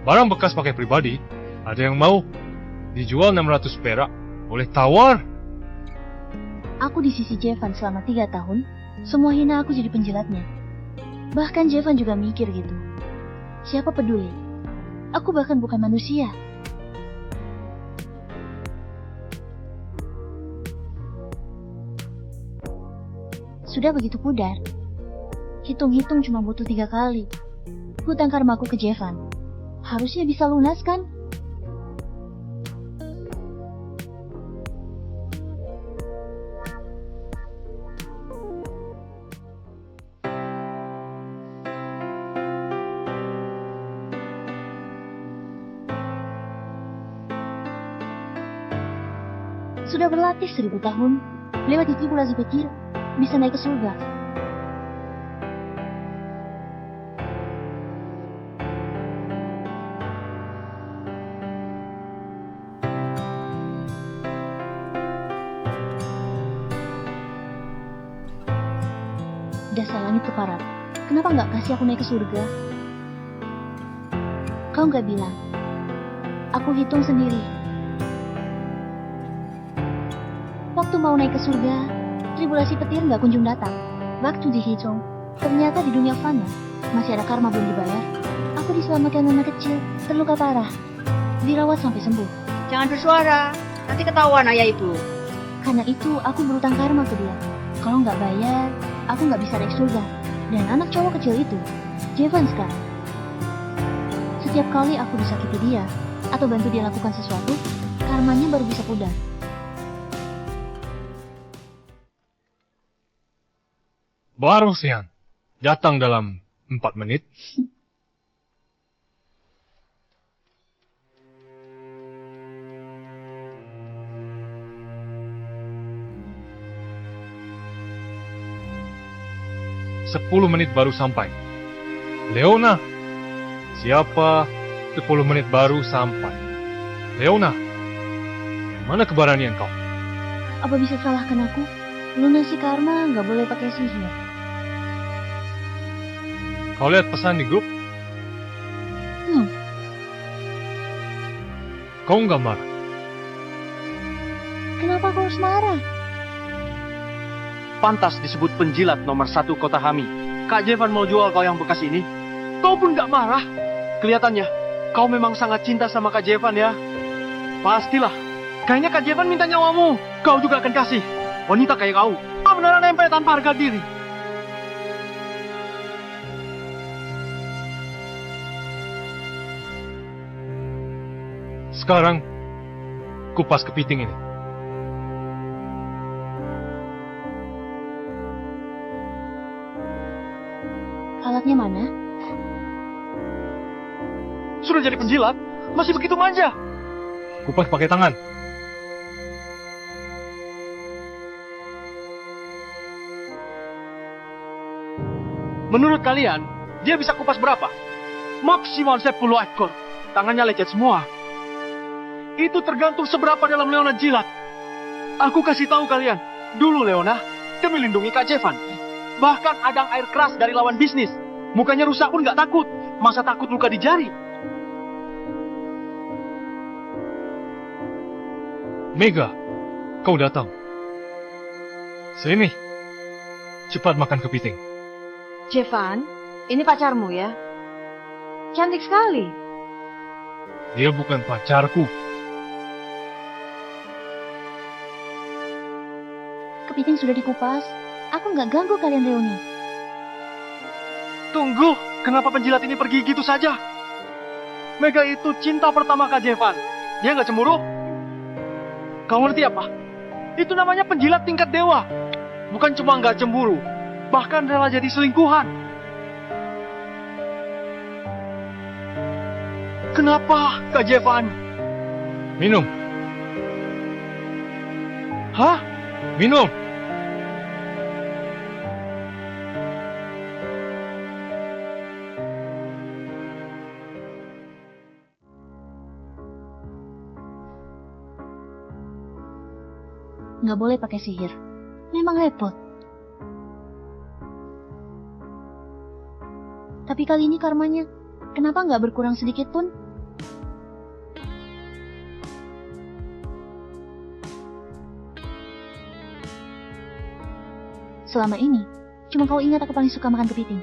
Barang bekas pakai pribadi, ada yang mau dijual 600 perak, boleh tawar. Aku di sisi Jevan selama 3 tahun, semua hina aku jadi penjilatnya. Bahkan Jevan juga mikir gitu. Siapa peduli? Aku bahkan bukan manusia. Sudah begitu pudar. Hitung-hitung cuma butuh 3 kali. Hutang karmaku ke Jevan. Harusnya bisa lunas kan? Sudah berlatih 1000 tahun, lewat manipulasi kecil, bisa naik ke surga. Dasar langit keparat, kenapa nggak kasih aku naik ke surga? Kau nggak bilang, aku hitung sendiri. Waktu mau naik ke surga, tribulasi petir nggak kunjung datang. Waktu dihitung, ternyata di dunia fana masih ada karma belum dibayar. Aku diselamatkan anak kecil, terluka parah, dirawat sampai sembuh. Jangan bersuara, nanti ketahuan ayah ibu. Karena itu aku berutang karma ke dia. Kalau nggak bayar, aku nggak bisa naik surga. Dan anak cowok kecil itu, Jevan sekarang. Setiap kali aku disakiti dia, atau bantu dia lakukan sesuatu, karmanya baru bisa pudar. Baru Sian, datang dalam 4 menit. Sepuluh menit baru sampai. Leona, siapa? 10 menit baru sampai. Leona, mana keberanian kau? Apa bisa salahkan aku? Lunasi karma nggak boleh pakai sihir. Kau lihat pesan di grup? Kau nggak marah? Kenapa kau harus marah? Pantas disebut penjilat nomor 1 kota Hami. Kak Jevan mau jual kau yang bekas ini. Kau pun gak marah. Kelihatannya, kau memang sangat cinta sama Kak Jevan ya. Pastilah. Kayaknya Kak Jevan minta nyawamu. Kau juga akan kasih. Wanita kayak kau, beneran nempel tanpa harga diri. Sekarang, kupas kepiting ini. Alatnya mana? Sudah jadi penjilat, masih begitu manja. Kupas pakai tangan. Menurut kalian, dia bisa kupas berapa? Maksimal 10 ekor. Tangannya lecet semua. Itu tergantung seberapa dalam Leona jilat. Aku kasih tahu kalian, dulu Leona demi lindungi Kak Jevan. Bahkan adang air keras dari lawan bisnis. Mukanya rusak pun gak takut. Masa takut luka di jari? Mega, kau datang. Sini, cepat makan kepiting. Jevan, ini pacarmu ya? Cantik sekali. Dia bukan pacarku. Kepiting sudah dikupas. Aku nggak ganggu kalian reuni. Tunggu, kenapa penjilat ini pergi gitu saja? Mega itu cinta pertama Kak Jevan. Dia nggak cemburu? Kau ngerti apa? Itu namanya penjilat tingkat dewa. Bukan cuma nggak cemburu, bahkan rela jadi selingkuhan. Kenapa, Kak Jevan? Minum. Hah? Minum. Nggak boleh pakai sihir. Memang repot. Tapi kali ini karmanya, kenapa nggak berkurang sedikit pun? Selama ini, cuma kau ingat aku paling suka makan kepiting.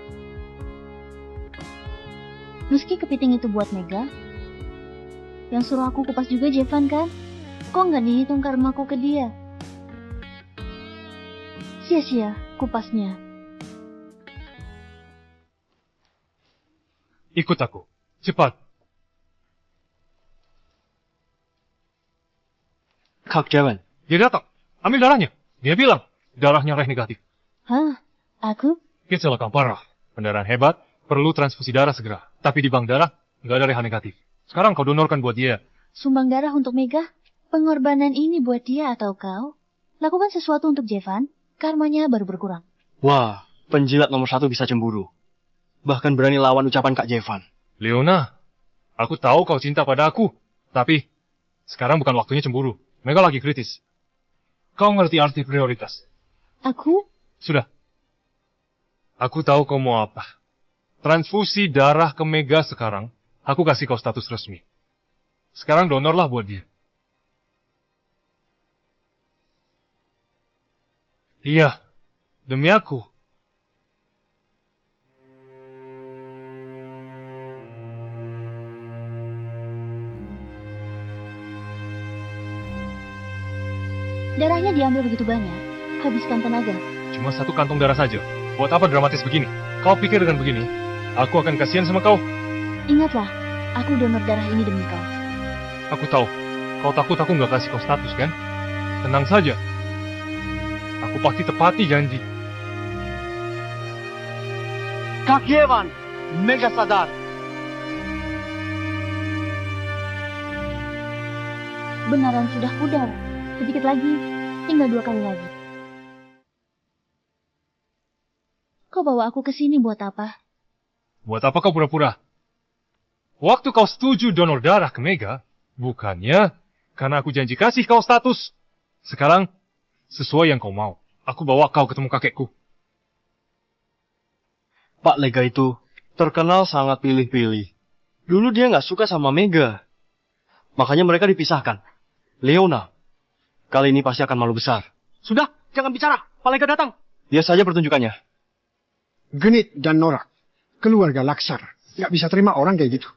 Meski kepiting itu buat Mega, yang suruh aku kupas juga Jevan kan? Kok nggak dihitung karmaku ke dia? Sia-sia kupasnya. Ikut aku. Cepat. Kak Jevan, Dia datang. Ambil darahnya. Dia bilang, darahnya Reh negatif. Hah? Aku? Kecelakaan parah. Pendarahan hebat, perlu transfusi darah segera. Tapi di bank darah, nggak ada Reh negatif. Sekarang kau donorkan buat dia. Sumbang darah untuk Mega? Pengorbanan ini buat dia atau kau? Lakukan sesuatu untuk Jevan, karmanya baru berkurang. wah, penjilat nomor 1 bisa cemburu. Bahkan berani lawan ucapan Kak Jevan. Leona, aku tahu kau cinta pada aku. Tapi, sekarang bukan waktunya cemburu. Mega lagi kritis. Kau ngerti arti prioritas? Aku? Sudah. Aku tahu kau mau apa. Transfusi darah ke Mega sekarang, aku kasih kau status resmi. Sekarang donorlah buat dia. Iya, demi aku. Darahnya diambil begitu banyak, habiskan tenaga. Cuma 1 kantong darah saja. Buat apa dramatis begini? Kau pikir dengan begini, aku akan kasihan sama kau? Ingatlah, aku donor darah ini demi kau. Aku tahu, kau takut aku nggak kasih kau status kan? Tenang saja. Aku pasti tepati janji. Kak Jevan, Mega sadar. Benaran sudah pudar. Sedikit lagi, tinggal 2 kali lagi. Kau bawa aku ke sini buat apa? Buat apa kau pura-pura? Waktu kau setuju donor darah ke Mega, bukannya karena aku janji kasih kau status. Sekarang, sesuai yang kau mau. Aku bawa kau ketemu kakekku. Pak Lega itu terkenal sangat pilih-pilih. Dulu dia nggak suka sama Mega. Makanya mereka dipisahkan. Leona, kali ini pasti akan malu besar. Sudah, jangan bicara. Pak Lega datang. Lihat saja pertunjukannya. Genit dan norak. Keluarga Laksar. Nggak bisa terima orang kayak gitu.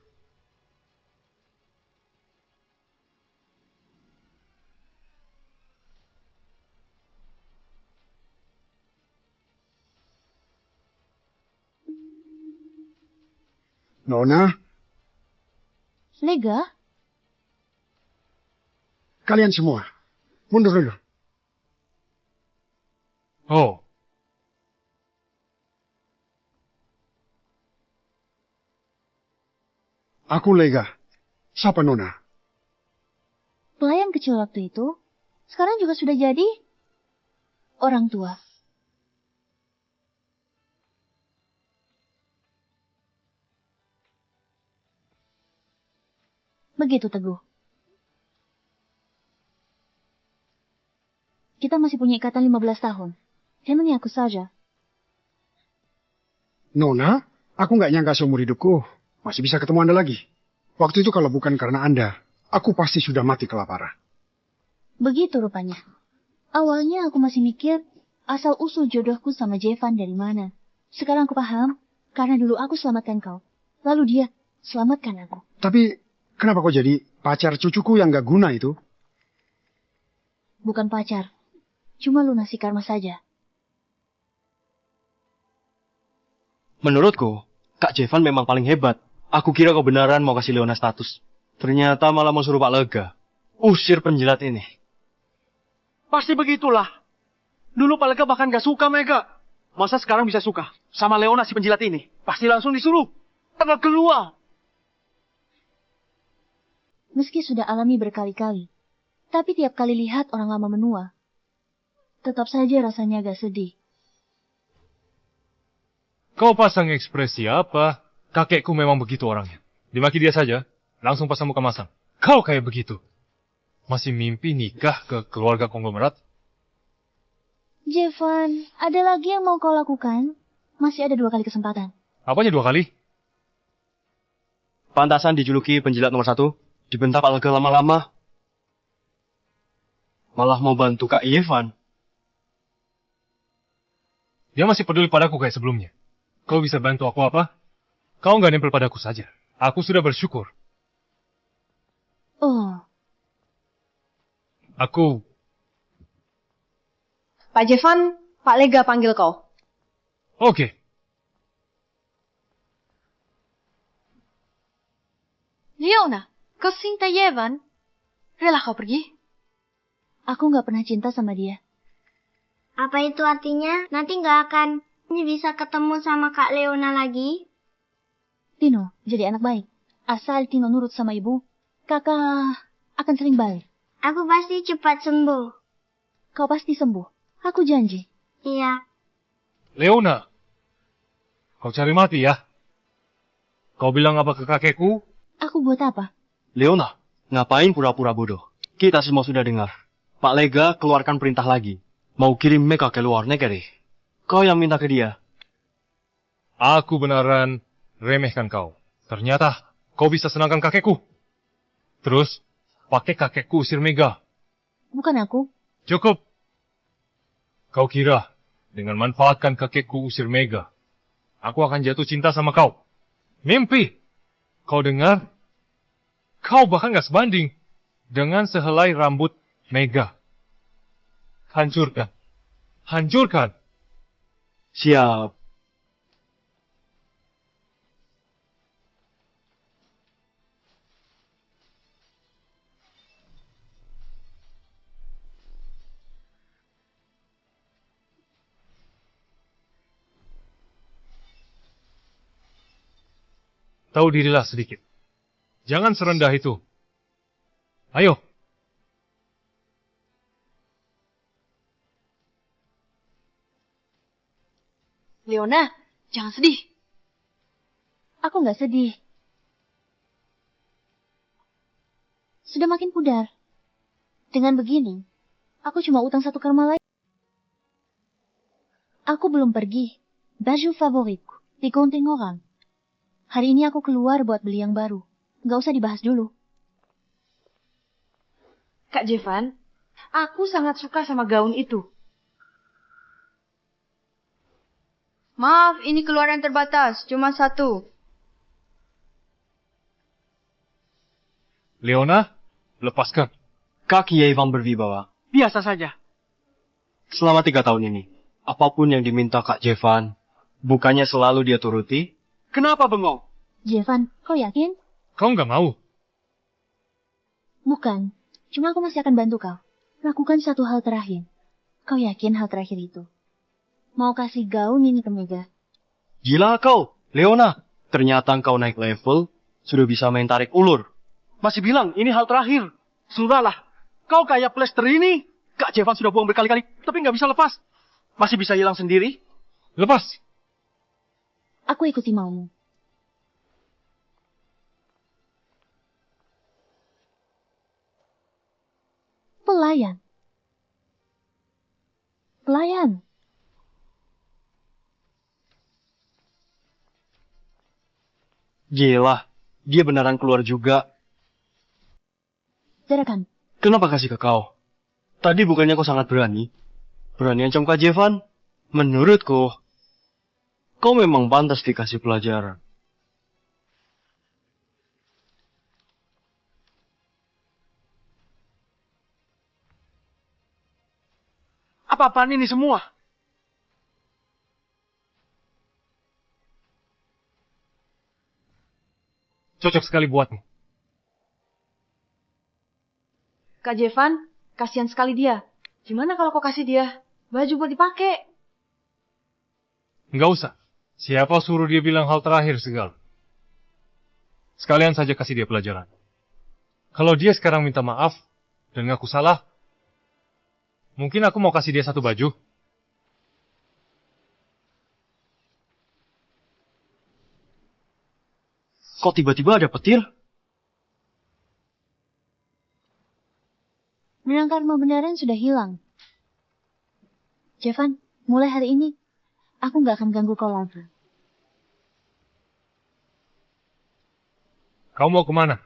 Nona, Lega? kalian semua, mundur dulu. Oh, Aku Lega. Siapa Nona? Pelayan kecil waktu itu, sekarang juga sudah jadi orang tua. Begitu Teguh. Kita masih punya ikatan 15 tahun. Hanya aku saja. Nona, aku nggak nyangka seumur hidupku masih bisa ketemu Anda lagi. Waktu itu kalau bukan karena Anda, aku pasti sudah mati kelaparan. Begitu rupanya. Awalnya aku masih mikir asal-usul jodohku sama Jevan dari mana. Sekarang aku paham, karena dulu aku selamatkan kau. Lalu dia selamatkan aku. Tapi, kenapa kau jadi pacar cucuku yang nggak guna itu? Bukan pacar, cuma lunasi karma saja. Menurutku, Kak Jevan memang paling hebat. Aku kira kau beneran mau kasih Leona status. Ternyata malah mau suruh Pak Lega. Usir penjilat ini. Pasti begitulah. Dulu Pak Lega bahkan gak suka Mega. Masa sekarang bisa suka sama Leona si penjilat ini? Pasti langsung disuruh. Tengah keluar. Meski sudah alami berkali-kali, tapi tiap kali lihat orang lama menua, tetap saja rasanya agak sedih. kau pasang ekspresi apa? Kakekku memang begitu orangnya. Dimaki dia saja, langsung pasang muka masam. Kau kayak begitu. Masih mimpi nikah ke keluarga konglomerat? Jevan, ada lagi yang mau kau lakukan? Masih ada 2 kali kesempatan. Apanya 2 kali? Pantasan dijuluki penjilat nomor 1, dibentak Pak Lega lama-lama. Malah mau bantu Kak Yevan. Dia masih peduli padaku kayak sebelumnya. Kau bisa bantu aku apa? Kau nggak nempel padaku saja. Aku sudah bersyukur. Oh, Aku... Pak Jevan, Pak Lega panggil kau. Oke. Leona, kau cinta Jevan? Rela kau pergi? aku nggak pernah cinta sama dia. Apa itu artinya? Nanti nggak akan bisa ketemu sama Kak Leona lagi? Tino jadi anak baik. Asal Tino nurut sama ibu, kakak akan sering balik. Aku pasti cepat sembuh. Kau pasti sembuh. Aku janji. Iya. Leona. Kau cari mati ya? Kau bilang apa ke kakekku? Aku buat apa? Leona, ngapain pura-pura bodoh? Kita semua sudah dengar. Pak Lega keluarkan perintah lagi. Mau kirim Mega ke luar negeri. Kau yang minta ke dia. Aku beneran remehkan kau. Ternyata kau bisa senangkan kakekku. Terus, pakai kakekku usir Mega. Bukan aku. Cukup. Kau kira, dengan manfaatkan kakekku usir Mega, aku akan jatuh cinta sama kau. Mimpi. Kau dengar? Kau bahkan gak sebanding dengan sehelai rambut Mega. Hancurkan. Hancurkan. Siap. Tahu dirilah sedikit. Jangan serendah itu. Ayo. Leona, jangan sedih. Aku nggak sedih. Sudah makin pudar. Dengan begini, aku cuma utang 1 karma lagi. Aku belum pergi. Baju favoritku di gunting orang. Hari ini aku keluar buat beli yang baru. Nggak usah dibahas dulu. Kak Jevan, aku sangat suka sama gaun itu. Maaf, ini keluaran terbatas, cuma 1. Leona, lepaskan. Kak Yevan berwibawa. Biasa saja. Selama 3 tahun ini, apapun yang diminta Kak Jevan, bukannya selalu dia turuti? Kenapa bengong? Jevan, kau yakin? Kau nggak mau? Bukan. Cuma aku masih akan bantu kau. Lakukan 1 hal terakhir. Kau yakin hal terakhir itu? Mau kasih gaun ini ke Mega. Gila kau, Leona. Ternyata kau naik level, sudah bisa main tarik ulur. Masih bilang ini hal terakhir. Sudahlah. Kau kayak plester ini. Kak Jevan sudah buang berkali-kali, tapi nggak bisa lepas. Masih bisa hilang sendiri. Lepas. Aku ikuti maumu. Pelayan. Pelayan. Gila, dia beneran keluar juga. Serahkan. Kenapa kasih ke kau? Tadi bukannya kau sangat berani? Berani ancam Kak Jevan? Menurutku, kau memang pantas dikasih pelajaran. Apa-apaan ini semua? Cocok sekali buatmu. Kak Jevan, kasihan sekali dia. Gimana kalau kau kasih dia baju buat dipakai? Nggak usah. Siapa suruh dia bilang hal terakhir segala? Sekalian saja kasih dia pelajaran. Kalau dia sekarang minta maaf dan ngaku salah, mungkin aku mau kasih dia 1 baju. Kok tiba-tiba ada petir? Benang karma benaran sudah hilang. Jevan, mulai hari ini, aku nggak akan ganggu kau lagi. Kau mau kemana?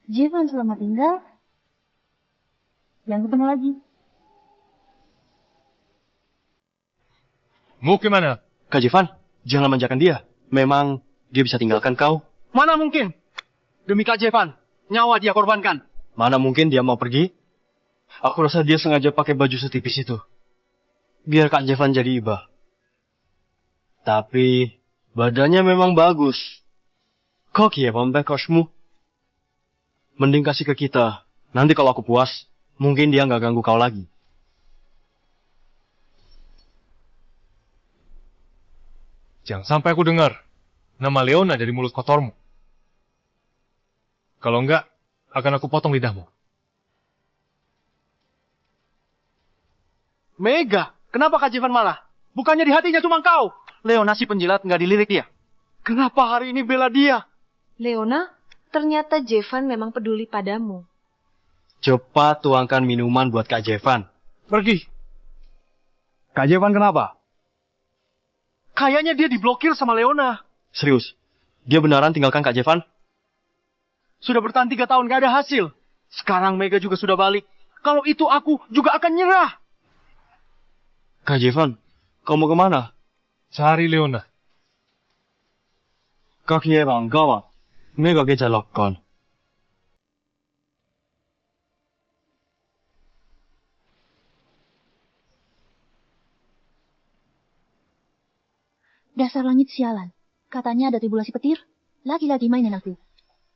Jevan, selamat tinggal. Jangan ketemu lagi. Mau kemana? Kak Jevan, jangan manjakan dia. Memang dia bisa tinggalkan kau. Mana mungkin? Demi Kak Jevan, nyawa dia korbankan. Mana mungkin dia mau pergi? Aku rasa dia sengaja pakai baju setipis itu. Biar Kak Jevan jadi iba. Tapi badannya memang bagus. Kok ya pembek kosmu? Mending kasih ke kita. Nanti kalau aku puas, mungkin dia nggak ganggu kau lagi. Jangan sampai aku dengar nama Leona dari mulut kotormu. Kalau enggak, akan aku potong lidahmu. Mega, kenapa Kak Jevan malah? Bukannya di hatinya cuma kau. Leona si penjilat nggak dilirik dia. Kenapa hari ini bela dia? Leona, ternyata Jevan memang peduli padamu. Cepat tuangkan minuman buat Kak Jevan. Pergi. Kak Jevan kenapa? Kayaknya dia diblokir sama Leona. Serius? Dia beneran tinggalkan Kak Jevan? Sudah bertahan 3 tahun gak ada hasil. Sekarang Mega juga sudah balik. Kalau itu aku juga akan nyerah. Kak Jevan, kau mau kemana? Cari Leona. Kak Jevan, kawan. Mega kejalokkan. Dasar langit sialan. Katanya ada tribulasi petir. Lagi-lagi mainin aku.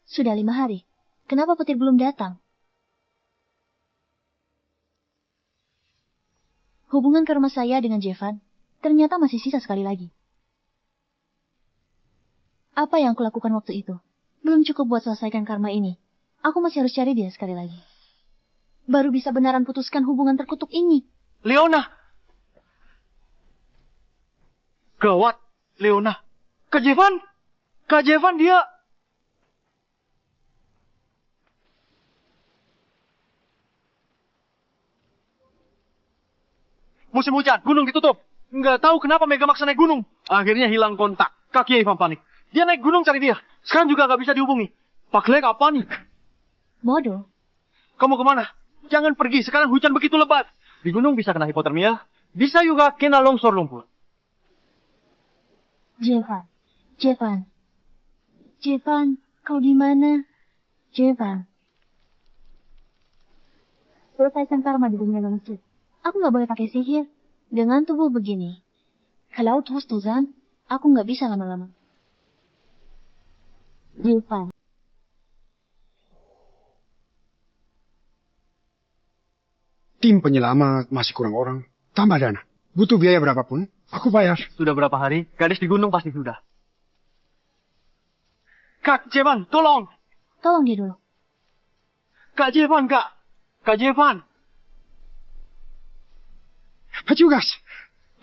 Sudah 5 hari. Kenapa petir belum datang? Hubungan karma saya dengan Jevan ternyata masih sisa sekali lagi. Apa yang aku lakukan waktu itu belum cukup buat selesaikan karma ini. Aku masih harus cari dia sekali lagi. Baru bisa benaran putuskan hubungan terkutuk ini. Leona! Gawat, Leona. Kak Jevan! Kak Jevan dia... Musim hujan, gunung ditutup. Nggak tahu kenapa Mega maksa naik gunung. Akhirnya hilang kontak. Kak Jevan panik. Dia naik gunung cari dia. Sekarang juga nggak bisa dihubungi. Pak Lek apa nih? Bodoh. Kamu kemana? Jangan pergi, sekarang hujan begitu lebat. Di gunung bisa kena hipotermia. Bisa juga kena longsor lumpur. Jevan. Jevan. Jevan, kau di mana? Jevan. Selesaikan karma di dunia manusia. Aku nggak boleh pakai sihir. Dengan tubuh begini. Kalau terus-terusan, aku nggak bisa lama-lama. Jevan. Tim penyelamat masih kurang orang. Tambah dana. Butuh biaya berapapun, aku bayar. Sudah berapa hari? Gadis di gunung pasti sudah. Kak Jevan, tolong! Tolong dia dulu. Kak Jevan, Kak! Kak Jevan! Petugas,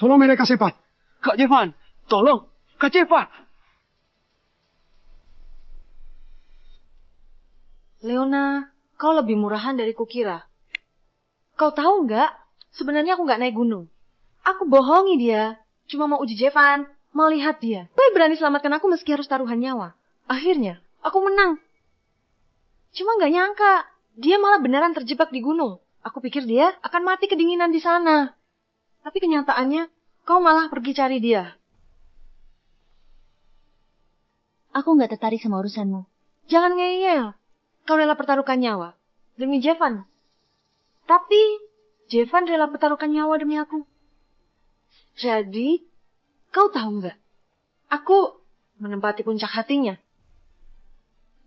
tolong mereka cepat. Kak Jevan, tolong! Kak Jevan! Leona, kau lebih murahan dari kukira. Kau tahu nggak? Sebenarnya aku nggak naik gunung. Aku bohongi dia. Cuma mau uji Jevan, mau lihat dia. Kau berani selamatkan aku meski harus taruhan nyawa. Akhirnya, aku menang. Cuma nggak nyangka, dia malah beneran terjebak di gunung. Aku pikir dia akan mati kedinginan di sana. Tapi kenyataannya, kau malah pergi cari dia. Aku nggak tertarik sama urusanmu. Jangan ngeyel. Kau rela pertaruhkan nyawa demi Jevan. Tapi, Jevan rela pertaruhkan nyawa demi aku. Jadi, kau tahu nggak? Aku menempati puncak hatinya.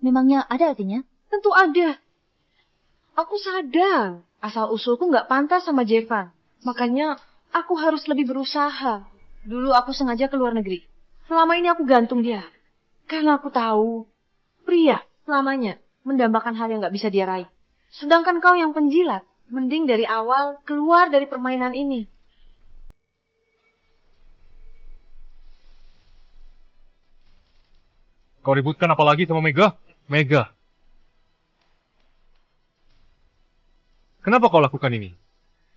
Memangnya ada artinya? Tentu ada. Aku sadar, asal-usulku nggak pantas sama Jevan. Makanya, aku harus lebih berusaha. Dulu aku sengaja ke luar negeri. Selama ini aku gantung dia. Karena aku tahu, pria selamanya mendambakan hal yang nggak bisa dia raih. Sedangkan kau yang penjilat, mending dari awal keluar dari permainan ini. Kau ributkan apa lagi sama Mega? Mega. Kenapa kau lakukan ini?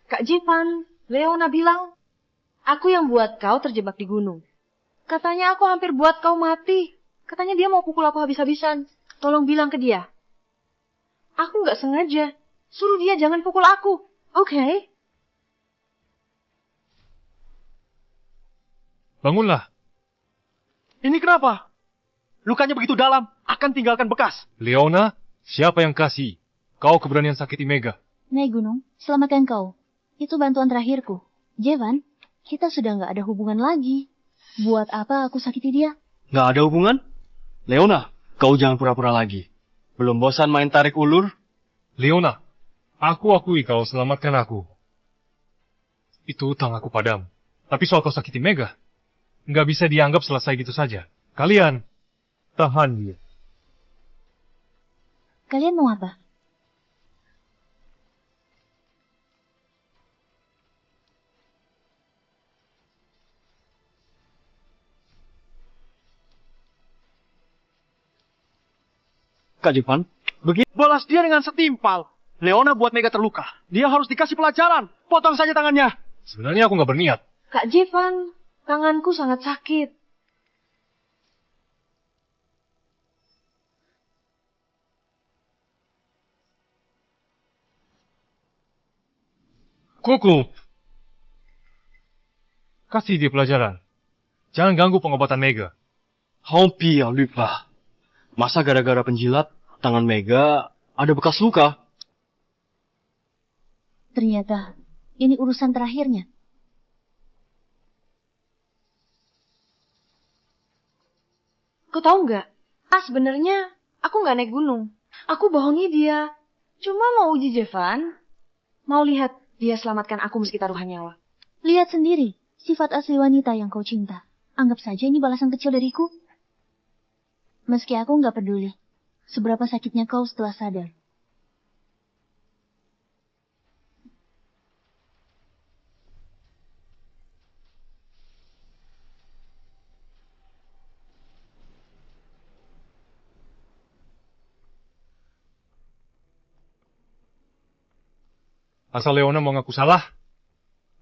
Kak Jevan, Leona bilang, aku yang buat kau terjebak di gunung. Katanya aku hampir buat kau mati. Katanya dia mau pukul aku habis-habisan. Tolong bilang ke dia. Aku nggak sengaja. Suruh dia jangan pukul aku. Oke? Bangunlah. Ini kenapa? Lukanya begitu dalam, akan tinggalkan bekas. Leona, siapa yang kasih kau keberanian sakiti Mega? Naik gunung, selamatkan kau. Itu bantuan terakhirku. Jevan, kita sudah nggak ada hubungan lagi. Buat apa aku sakiti dia? Nggak ada hubungan? Leona, kau jangan pura-pura lagi. Belum bosan main tarik ulur? Leona, aku akui kau selamatkan aku. Itu utang aku padamu. Tapi soal kau sakiti Mega, nggak bisa dianggap selesai gitu saja. Kalian, tahan dia. Kalian mau apa? Kak Jevan, Balas dia dengan setimpal. Leona buat Mega terluka. Dia harus dikasih pelajaran. Potong saja tangannya. Sebenarnya aku nggak berniat. Kak Jevan, tanganku sangat sakit. Cukup. Kasih dia pelajaran. Jangan ganggu pengobatan Mega. Hampir lupa. Masa gara-gara penjilat, tangan Mega ada bekas luka? Ternyata, ini urusan terakhirnya. Kau tahu nggak? Sebenarnya aku nggak naik gunung. Aku bohongi dia. Cuma mau uji Jevan. Mau lihat dia selamatkan aku meski taruhan nyawa. Lihat sendiri, sifat asli wanita yang kau cinta. Anggap saja ini balasan kecil dariku. Meski aku nggak peduli, seberapa sakitnya kau setelah sadar. Asal Leona mau ngaku salah,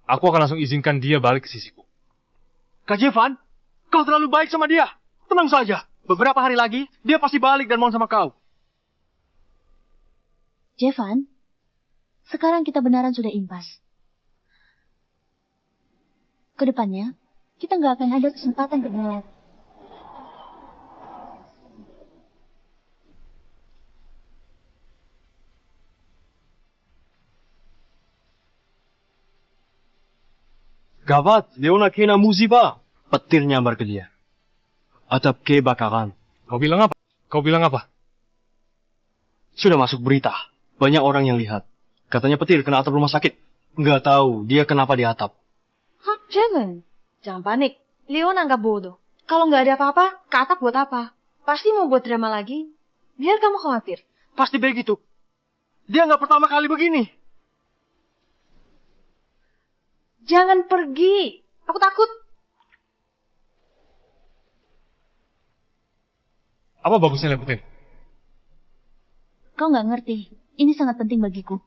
aku akan langsung izinkan dia balik ke sisiku. Kak Jevan, kau terlalu baik sama dia. Tenang saja. Beberapa hari lagi, dia pasti balik dan mau sama kau. Jevan, sekarang kita benaran sudah impas. Kedepannya, kita nggak akan ada kesempatan kedua. Gawat, Leona kena musibah. Petir nyambar ke dia. Atap kebakaran. Kau bilang apa? Kau bilang apa? Sudah masuk berita. Banyak orang yang lihat. Katanya petir kena atap rumah sakit. Nggak tahu dia kenapa di atap. Hah, jangan panik. Leona nggak bodoh. Kalau nggak ada apa-apa, ke atap buat apa? Pasti mau buat drama lagi. Biar kamu khawatir. Pasti begitu. Dia nggak pertama kali begini. Jangan pergi. Aku takut. Apa bagusnya lemputin? Kau nggak ngerti. Ini sangat penting bagiku.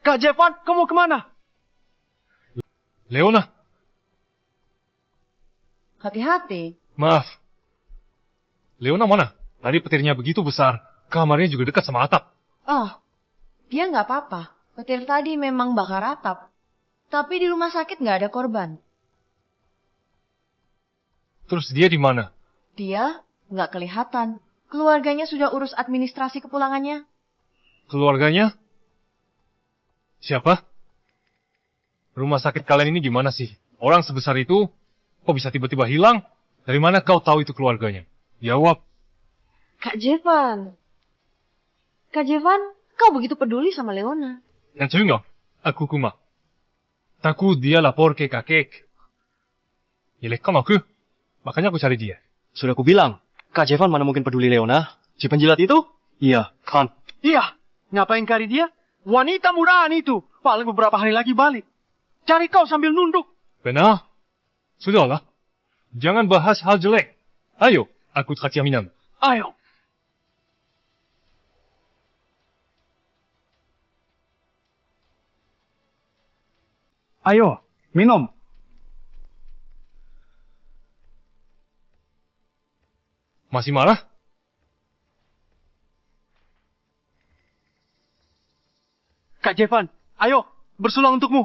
Kak Jevan, kamu mau kemana? Leona, Hati-hati. maaf. Leona mana? Tadi petirnya begitu besar. Kamarnya juga dekat sama atap. Oh, dia nggak apa-apa. Petir tadi memang bakar atap. Tapi di rumah sakit nggak ada korban. Terus dia di mana? Dia nggak kelihatan. Keluarganya sudah urus administrasi kepulangannya. Keluarganya? Siapa? Rumah sakit kalian ini gimana sih? Orang sebesar itu, kok bisa tiba-tiba hilang? Dari mana kau tahu itu keluarganya? Jawab. Kak Jevan. Kak Jevan, kau begitu peduli sama Leona. Yang cewek aku kuma. Takut dia lapor ke kakek. Yelekkan aku. Makanya aku cari dia. Sudah aku bilang, Kak Jevan mana mungkin peduli Leona? Si penjilat itu? Iya, kan. Iya. Ngapain cari dia? Wanita murahan itu. Paling beberapa hari lagi balik. Cari kau sambil nunduk. Benar? Sudahlah. Jangan bahas hal jelek. Ayo, aku traktir minum. Ayo. Ayo, minum. Masih marah? Kak Jevan, ayo, bersulang untukmu.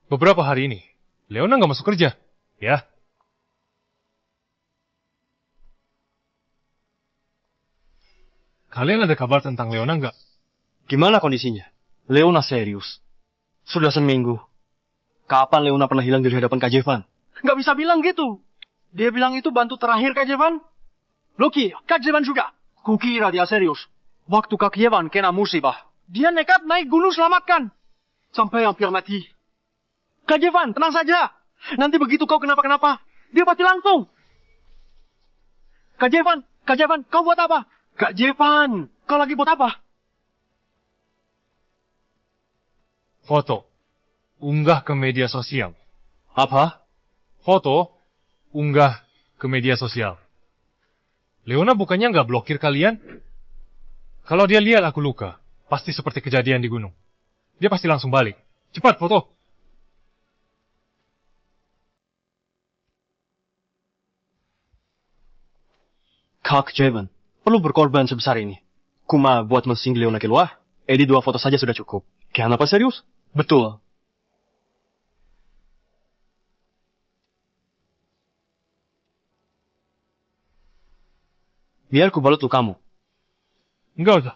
Beberapa hari ini, Leona nggak masuk kerja. Ya. Kalian ada kabar tentang Leona nggak? Gimana kondisinya? Leona serius. Sudah seminggu. Kapan Leona pernah hilang dari hadapan Kak Jevan? Nggak bisa bilang gitu. Dia bilang itu bantu terakhir Kak Jevan. Loki, Kak Jevan juga. Kukira dia serius. Waktu Kak Jevan kena musibah, dia nekat naik gunung selamatkan. Sampai hampir mati. Kak Jevan, tenang saja. Nanti begitu kau kenapa-kenapa, dia pasti langsung. Kak Jevan, kau buat apa? Kak Jevan, kau lagi buat apa? Foto. Unggah ke media sosial. Apa? Foto. Unggah ke media sosial. Leona bukannya nggak blokir kalian? Kalau dia lihat aku luka, pasti seperti kejadian di gunung. Dia pasti langsung balik. Cepat foto. Kak Jevan, perlu berkorban sebesar ini. Kuma buat melsing Leona keluar, edit 2 foto saja sudah cukup. Kenapa serius? Betul. Biar ku balut lukamu. Enggak usah.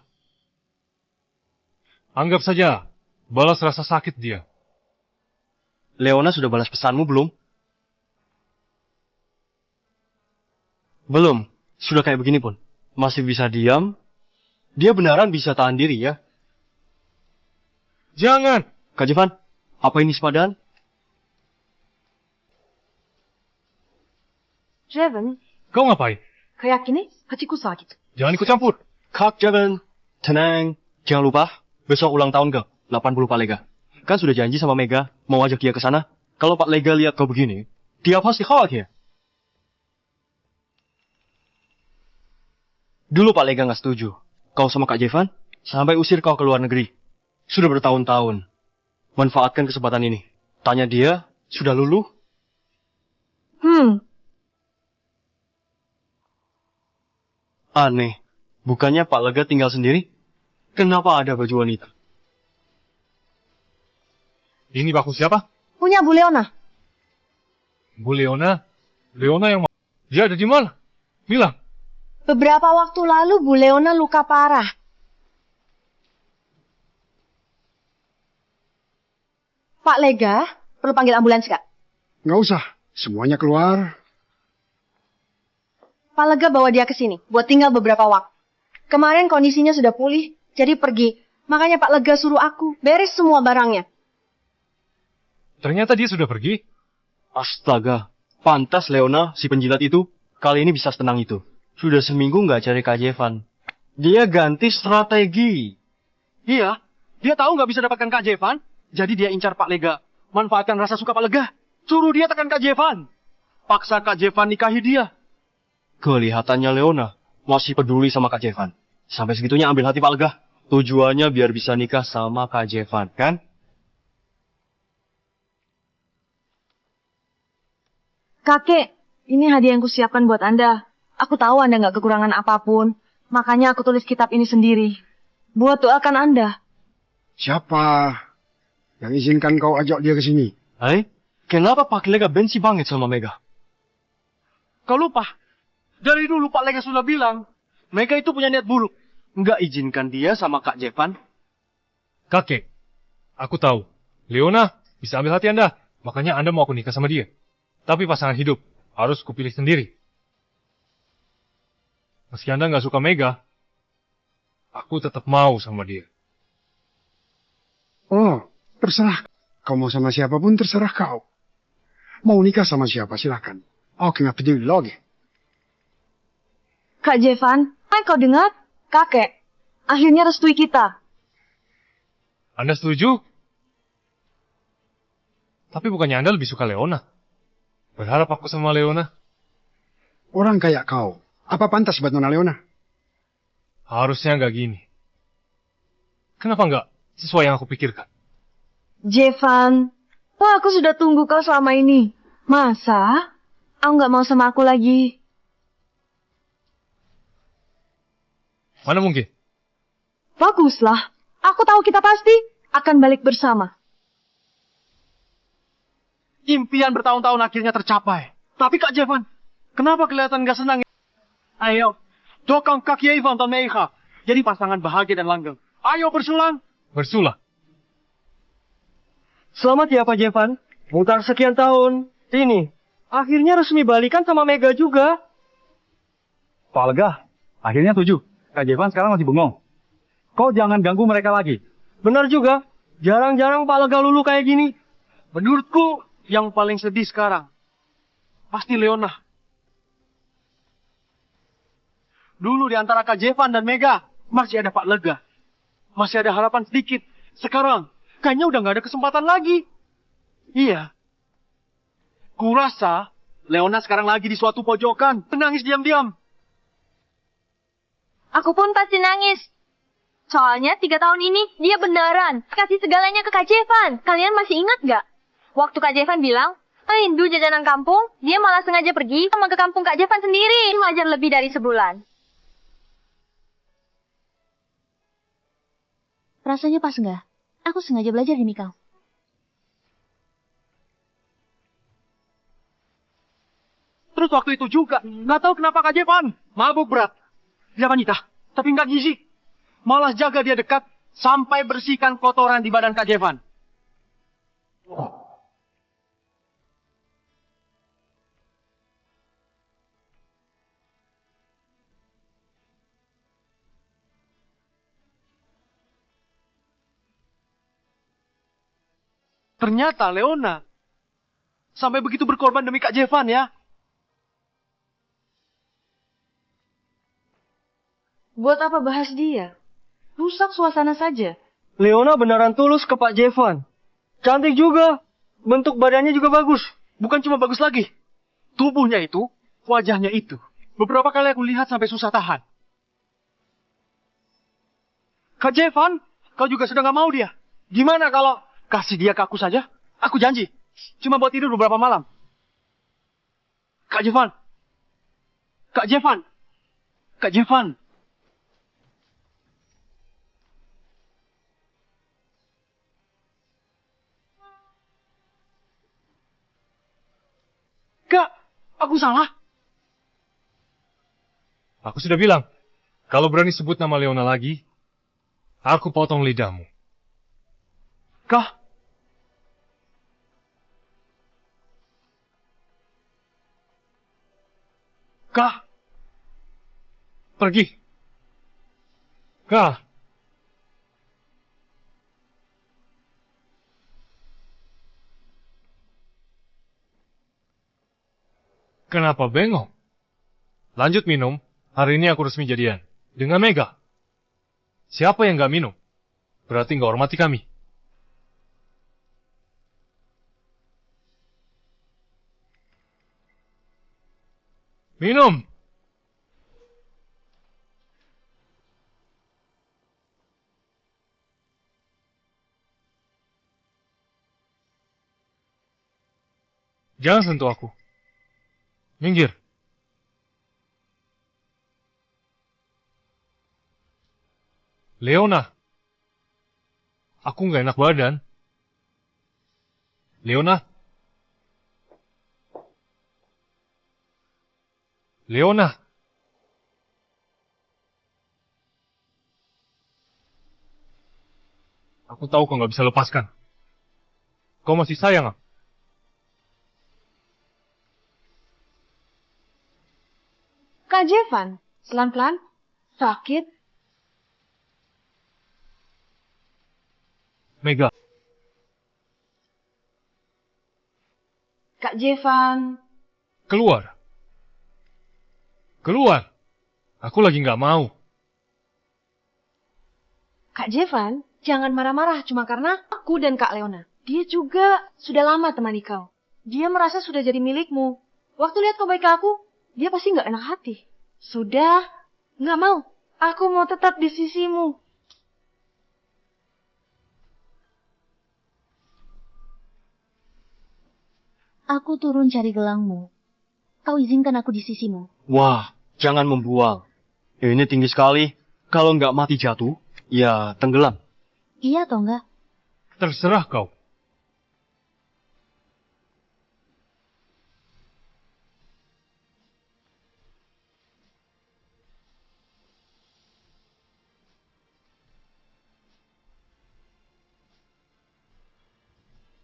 Anggap saja, balas rasa sakit dia. Leona sudah balas pesanmu belum? Belum. Sudah kayak begini pun. Masih bisa diam. Dia beneran bisa tahan diri ya. Jangan! Kak Jevan, apa ini sepadan? Jevan, Kau ngapain? kayak gini hatiku sakit. Jangan ikut campur. Kak Jevan, tenang. Jangan lupa, besok ulang tahun ke 80 Pak Lega. Kan sudah janji sama Mega, mau ajak dia ke sana. Kalau Pak Lega lihat kau begini, dia pasti khawatir. Dulu Pak Lega nggak setuju. Kau sama Kak Jevan, sampai usir kau ke luar negeri. Sudah bertahun-tahun. Manfaatkan kesempatan ini. Tanya dia, sudah luluh? Aneh. Bukannya Pak Lega tinggal sendiri? Kenapa ada baju wanita? Ini baku siapa? Punya Bu Leona. Bu Leona? Leona yang dia ada di mana? Bilang. Beberapa waktu lalu Bu Leona luka parah. Pak Lega, perlu panggil ambulans, Kak? Nggak usah, semuanya keluar. Pak Lega bawa dia ke sini, buat tinggal beberapa waktu. Kemarin kondisinya sudah pulih, jadi pergi. Makanya Pak Lega suruh aku beres semua barangnya. Ternyata dia sudah pergi. Astaga, pantas Leona, si penjilat itu, kali ini bisa setenang itu. Sudah seminggu nggak cari Kak Jevan. Dia ganti strategi. Iya, dia tahu nggak bisa dapatkan Kak Jevan, jadi dia incar Pak Lega. Manfaatkan rasa suka Pak Lega. Suruh dia tekan Kak Jevan. Paksa Kak Jevan nikahi dia. Kelihatannya Leona masih peduli sama Kak Jevan. Sampai segitunya ambil hati Pak Lega. Tujuannya biar bisa nikah sama Kak Jevan, kan? Kakek, ini hadiah yang kusiapkan buat Anda. Aku tahu Anda nggak kekurangan apapun. Makanya aku tulis kitab ini sendiri. Buat doakan Anda. Siapa yang izinkan kau ajak dia ke sini? Hai, kenapa Pak Lega benci banget sama Mega? Kau lupa? Dari dulu Pak Lega sudah bilang, Mega itu punya niat buruk. Nggak izinkan dia sama Kak Jevan. Kakek, aku tahu. Leona bisa ambil hati Anda. Makanya Anda mau aku nikah sama dia. Tapi pasangan hidup harus kupilih sendiri. Meski Anda nggak suka Mega, aku tetap mau sama dia. Oh, terserah. Kau mau sama siapapun terserah kau. Mau nikah sama siapa silahkan. Aku nggak peduli lagi. Kak Jevan, kau dengar? Kakek, akhirnya restui kita. Anda setuju? Tapi bukannya Anda lebih suka Leona? Berharap aku sama Leona? Orang kayak kau, apa pantas buat Nona Leona? Harusnya nggak gini. Kenapa nggak sesuai yang aku pikirkan? Jevan, aku sudah tunggu kau selama ini. Masa? Kau nggak mau sama aku lagi? Mana mungkin? Baguslah. Aku tahu kita pasti akan balik bersama. Impian bertahun-tahun akhirnya tercapai. Tapi Kak Jevan, kenapa kelihatan gak senang? Ayo, dokang Kak Jevan dan Mega. Jadi pasangan bahagia dan langgeng. Ayo bersulang. Bersulah. Selamat ya Pak Jevan. Mutar sekian tahun. Ini, akhirnya resmi balikan sama Mega juga. Pak Lega, akhirnya setuju. Kak Jevan sekarang masih bengong. Kau jangan ganggu mereka lagi. Benar juga. Jarang-jarang Pak Lega lulu kayak gini. Menurutku, yang paling sedih sekarang pasti Leona. Dulu di antara Kak Jevan dan Mega masih ada Pak Lega. Masih ada harapan sedikit. Sekarang kayaknya udah gak ada kesempatan lagi. Iya. Kurasa Leona sekarang lagi di suatu pojokan. Menangis diam-diam. Aku pun pasti nangis. Soalnya 3 tahun ini dia beneran kasih segalanya ke Kak Jevan. Kalian masih ingat gak? Waktu Kak Jevan bilang, rindu jajanan kampung, dia malah sengaja pergi sama ke kampung Kak Jevan sendiri. Wajar lebih dari sebulan. Rasanya pas nggak? Aku sengaja belajar demi kau. Terus waktu itu juga, nggak tahu kenapa Kak Jevan mabuk berat. Dia wanita, tapi nggak gizi. Malah jaga dia dekat sampai bersihkan kotoran di badan Kak Jevan. Ternyata Leona sampai begitu berkorban demi Kak Jevan ya. Buat apa bahas dia? Rusak suasana saja. Leona beneran tulus ke Pak Jevan. Cantik juga. Bentuk badannya juga bagus. Bukan cuma bagus lagi. Tubuhnya itu, wajahnya itu. Beberapa kali aku lihat sampai susah tahan. Kak Jevan, kau juga sudah gak mau dia. Gimana kalau kasih dia ke aku saja? Aku janji. Cuma buat tidur beberapa malam. Kak Jevan. Kak Jevan. Kak Jevan. Kak, aku salah. Aku sudah bilang, kalau berani sebut nama Leona lagi, aku potong lidahmu. Kak. Kak. Pergi. Kak. Kenapa bengong? Lanjut minum. Hari ini aku resmi jadian. Dengan Mega. Siapa yang gak minum? Berarti gak hormati kami. Minum! Jangan sentuh aku. Minggir. Leona. Aku nggak enak badan. Leona. Leona. Aku tahu kau nggak bisa lepaskan. Kau masih sayang aku. Kak Jevan, pelan-pelan. Sakit. Mega. Kak Jevan. Keluar. Keluar. Aku lagi nggak mau. Kak Jevan, jangan marah-marah cuma karena aku dan Kak Leona. Dia juga sudah lama temani kau. Dia merasa sudah jadi milikmu. Waktu lihat kau baik ke aku, dia pasti nggak enak hati. Sudah, nggak mau. Aku mau tetap di sisimu. Aku turun cari gelangmu. Kau izinkan aku di sisimu. Wah, jangan membual. Ini tinggi sekali. Kalau nggak mati jatuh, ya tenggelam. Iya atau enggak? Terserah kau.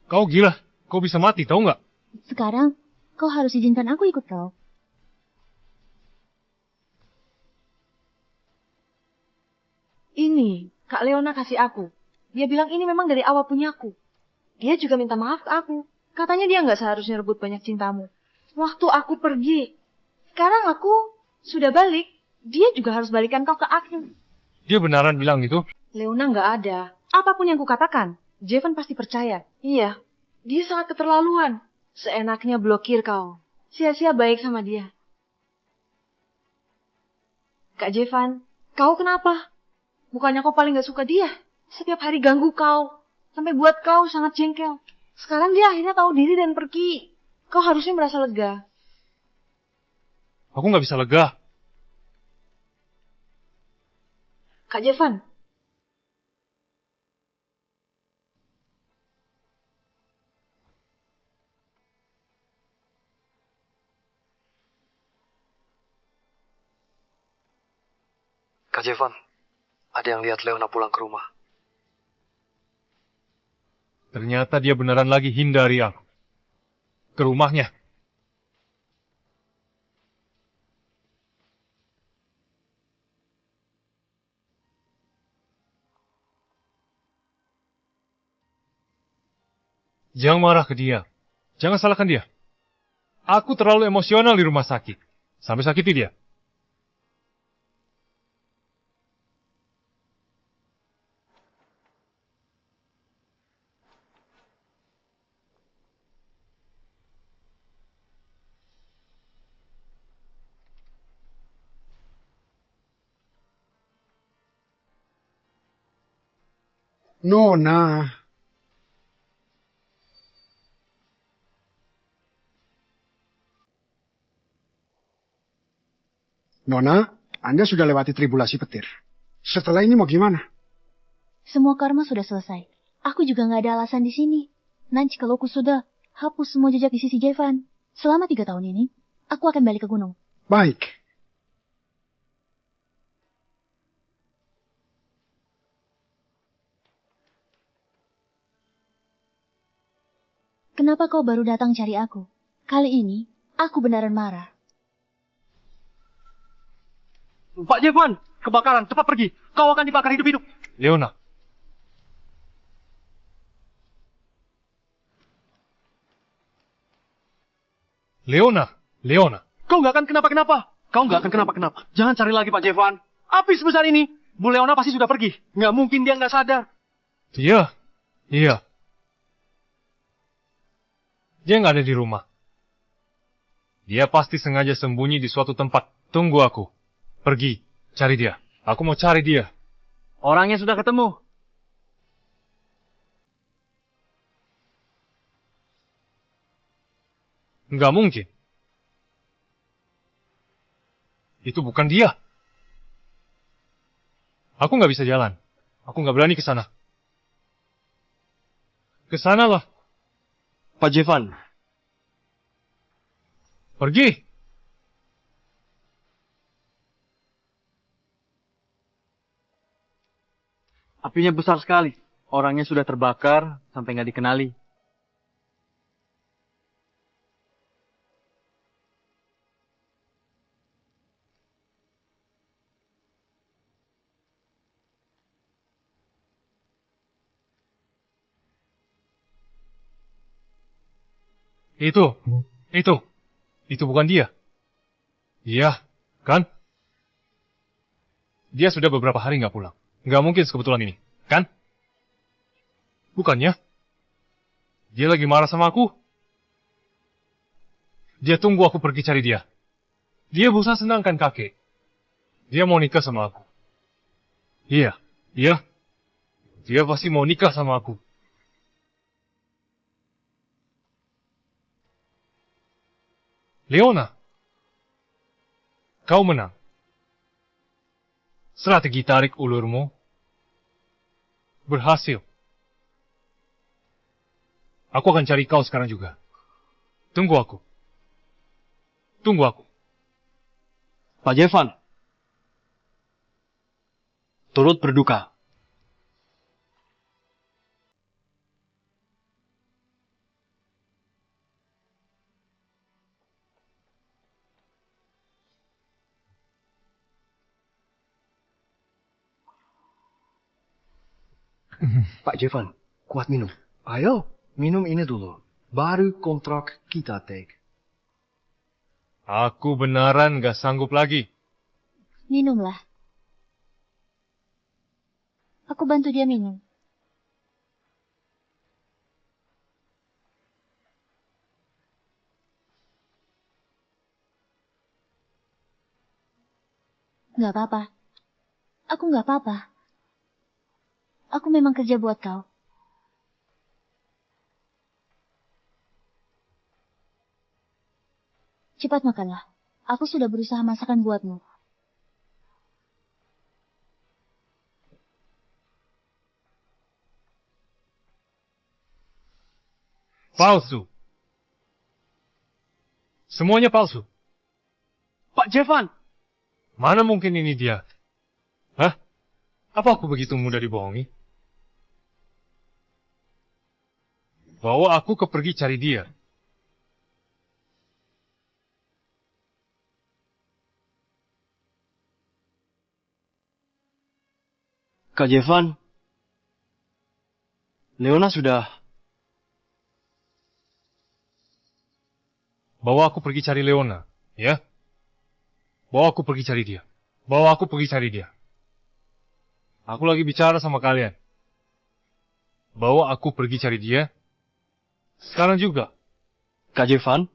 Kau gila. Kau bisa mati, tahu nggak? Sekarang, kau harus izinkan aku ikut kau. Ini, Kak Leona kasih aku. Dia bilang ini memang dari awal punyaku. Dia juga minta maaf ke aku. Katanya dia nggak seharusnya rebut banyak cintamu. Waktu aku pergi. Sekarang aku sudah balik. Dia juga harus balikan kau ke aku. Dia beneran bilang gitu? Leona nggak ada. Apapun yang kukatakan, Jevan pasti percaya. Iya, dia sangat keterlaluan. Seenaknya blokir kau. Sia-sia baik sama dia. Kak Jevan, kau kenapa? Bukannya kau paling gak suka dia? Setiap hari ganggu kau. Sampai buat kau sangat jengkel. Sekarang dia akhirnya tahu diri dan pergi. Kau harusnya merasa lega. Aku nggak bisa lega. Kak Jevan. Kak Jevan, ada yang lihat Leona pulang ke rumah. Ternyata dia beneran lagi hindari aku. Ke rumahnya. Jangan marah ke dia. Jangan salahkan dia. Aku terlalu emosional di rumah sakit. Sampai sakiti dia. Nona. Nona, Anda sudah lewati tribulasi petir. Setelah ini mau gimana? Semua karma sudah selesai. Aku juga nggak ada alasan di sini. Nanti kalau aku sudah hapus semua jejak di sisi Jevan. Selama 3 tahun ini, aku akan balik ke gunung. Baik. Kenapa kau baru datang cari aku? Kali ini, aku beneran marah. Pak Jevan, kebakaran, cepat pergi. Kau akan dibakar hidup-hidup. Leona. Leona. Leona. Kau nggak akan kenapa-kenapa. Kau nggak akan kenapa-kenapa. Jangan cari lagi Pak Jevan. Api sebesar ini. Bu Leona pasti sudah pergi. Nggak mungkin dia nggak sadar. Iya. Iya. Dia nggak ada di rumah. Dia pasti sengaja sembunyi di suatu tempat. Tunggu aku. Pergi. Cari dia. Aku mau cari dia. Orangnya sudah ketemu. Nggak mungkin. Itu bukan dia. Aku nggak bisa jalan. Aku nggak berani ke sana. Ke sana lah. Pak Jevan. Pergi. Apinya besar sekali. Orangnya sudah terbakar sampai nggak dikenali. Itu bukan dia. Iya, kan? Dia sudah beberapa hari nggak pulang. Nggak mungkin sekebetulan ini, kan? Bukannya? Dia lagi marah sama aku. Dia tunggu aku pergi cari dia. Dia berusaha senangkan kakek. Dia mau nikah sama aku. Iya. Dia pasti mau nikah sama aku. Leona, kau menang. Strategi tarik ulurmu berhasil. Aku akan cari kau sekarang juga. Tunggu aku. Pak Jevan, turut berduka. Pak Jevan, kuat minum. Ayo, minum ini dulu. Baru kontrak kita take. Aku beneran gak sanggup lagi. Minumlah. Aku bantu dia minum. Gak apa-apa. Aku gak apa-apa. Aku memang kerja buat kau. Cepat makanlah. Aku sudah berusaha masakan buatmu. Palsu. Semuanya palsu. Pak Jevan, Mana mungkin ini dia? Hah? Apa aku begitu mudah dibohongi? Bawa aku pergi cari dia. Kak Jevan, Leona sudah... Bawa aku pergi cari Leona, ya? Bawa aku pergi cari dia. Bawa aku pergi cari dia. Aku lagi bicara sama kalian. Bawa aku pergi cari dia. Sekarang juga. Kak Jevan,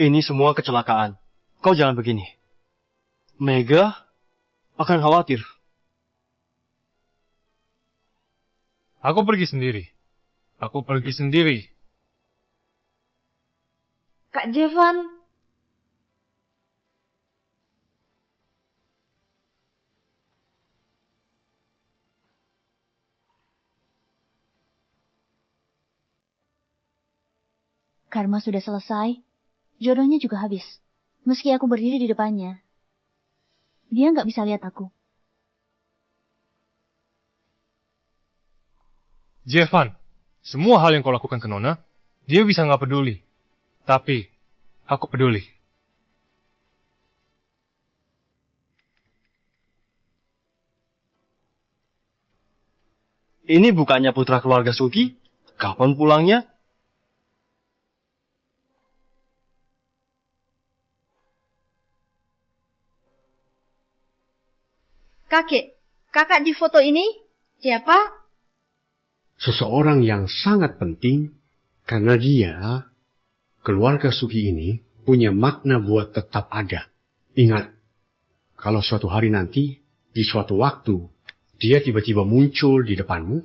ini semua kecelakaan. Kau jangan begini. Mega akan khawatir. Aku pergi sendiri. Aku pergi sendiri. Kak Jevan, Karma sudah selesai. Jodohnya juga habis. Meski aku berdiri di depannya. Dia nggak bisa lihat aku. Jevan, semua hal yang kau lakukan ke Nona, dia bisa nggak peduli. Tapi, aku peduli. Ini bukannya putra keluarga Sugi? Kapan pulangnya? Kakak di foto ini siapa? Seseorang yang sangat penting karena dia, keluarga Sugi ini, punya makna buat tetap ada. Ingat, kalau suatu hari nanti, di suatu waktu, dia tiba-tiba muncul di depanmu,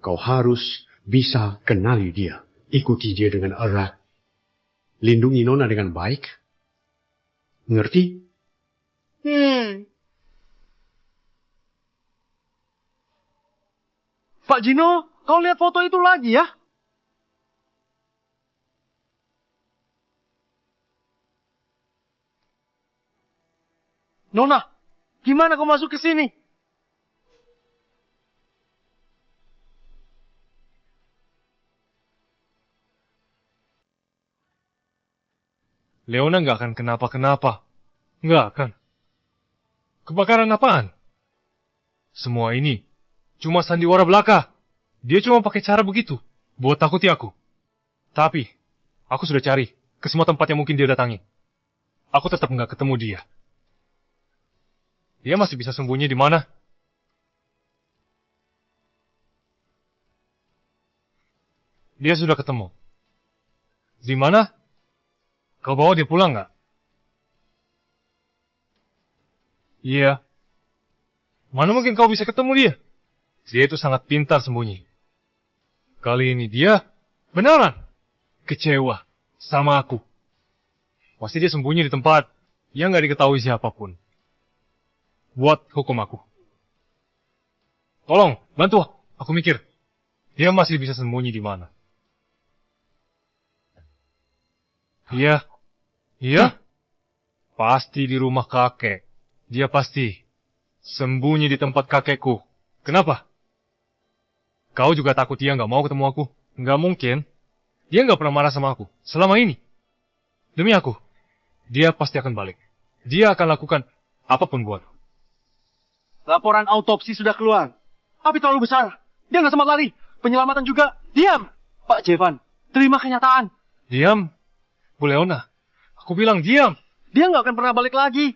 kau harus bisa kenali dia. Ikuti dia dengan erat. Lindungi Nona dengan baik. Ngerti? Pak Gino, kau lihat foto itu lagi ya? Nona, gimana kau masuk ke sini? Leona nggak akan kenapa-kenapa. Nggak akan. Kebakaran apaan? Semua ini cuma sandiwara belaka. Dia cuma pakai cara begitu buat takuti aku. Tapi, aku sudah cari ke semua tempat yang mungkin dia datangi. Aku tetap nggak ketemu dia. Dia masih bisa sembunyi di mana? Dia sudah ketemu. Di mana? Kau bawa dia pulang nggak? Iya. Mana mungkin kau bisa ketemu dia? Dia itu sangat pintar sembunyi. Kali ini dia beneran kecewa sama aku. Pasti dia sembunyi di tempat yang nggak diketahui siapapun. Buat hukum aku. Tolong, bantu aku mikir. Dia masih bisa sembunyi di mana? Iya. Iya? Pasti di rumah kakek. Dia pasti sembunyi di tempat kakekku. Kenapa? Kau juga takut dia nggak mau ketemu aku? Nggak mungkin. Dia nggak pernah marah sama aku selama ini. Demi aku, dia pasti akan balik. Dia akan lakukan apapun buat. Laporan autopsi sudah keluar. Api terlalu besar. Dia nggak sempat lari. Penyelamatan juga. Diam. Pak Jevan, terima kenyataan. Diam, Bu Leona. Aku bilang diam. Dia nggak akan pernah balik lagi.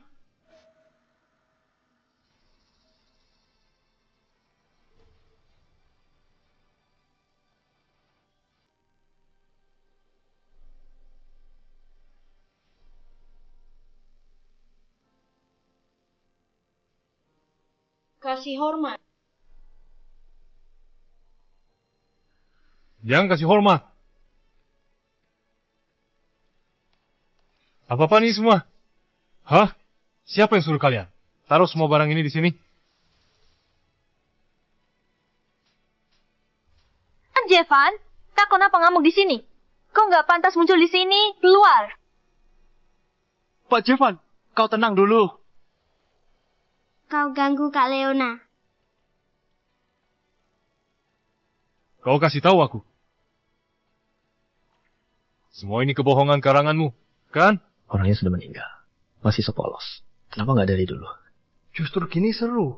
Kasih hormat. Jangan kasih hormat. Apa-apa nih semua? Hah? Siapa yang suruh kalian taruh semua barang ini di sini? Jevan, kak kenapa ngamuk di sini? Kau nggak pantas muncul di sini. Keluar. Pak Jevan, kau tenang dulu. Kau ganggu Kak Leona. Kau kasih tahu aku. Semua ini kebohongan karanganmu, kan? Orangnya sudah meninggal. Masih sepolos. Kenapa nggak dari dulu? Justru gini seru.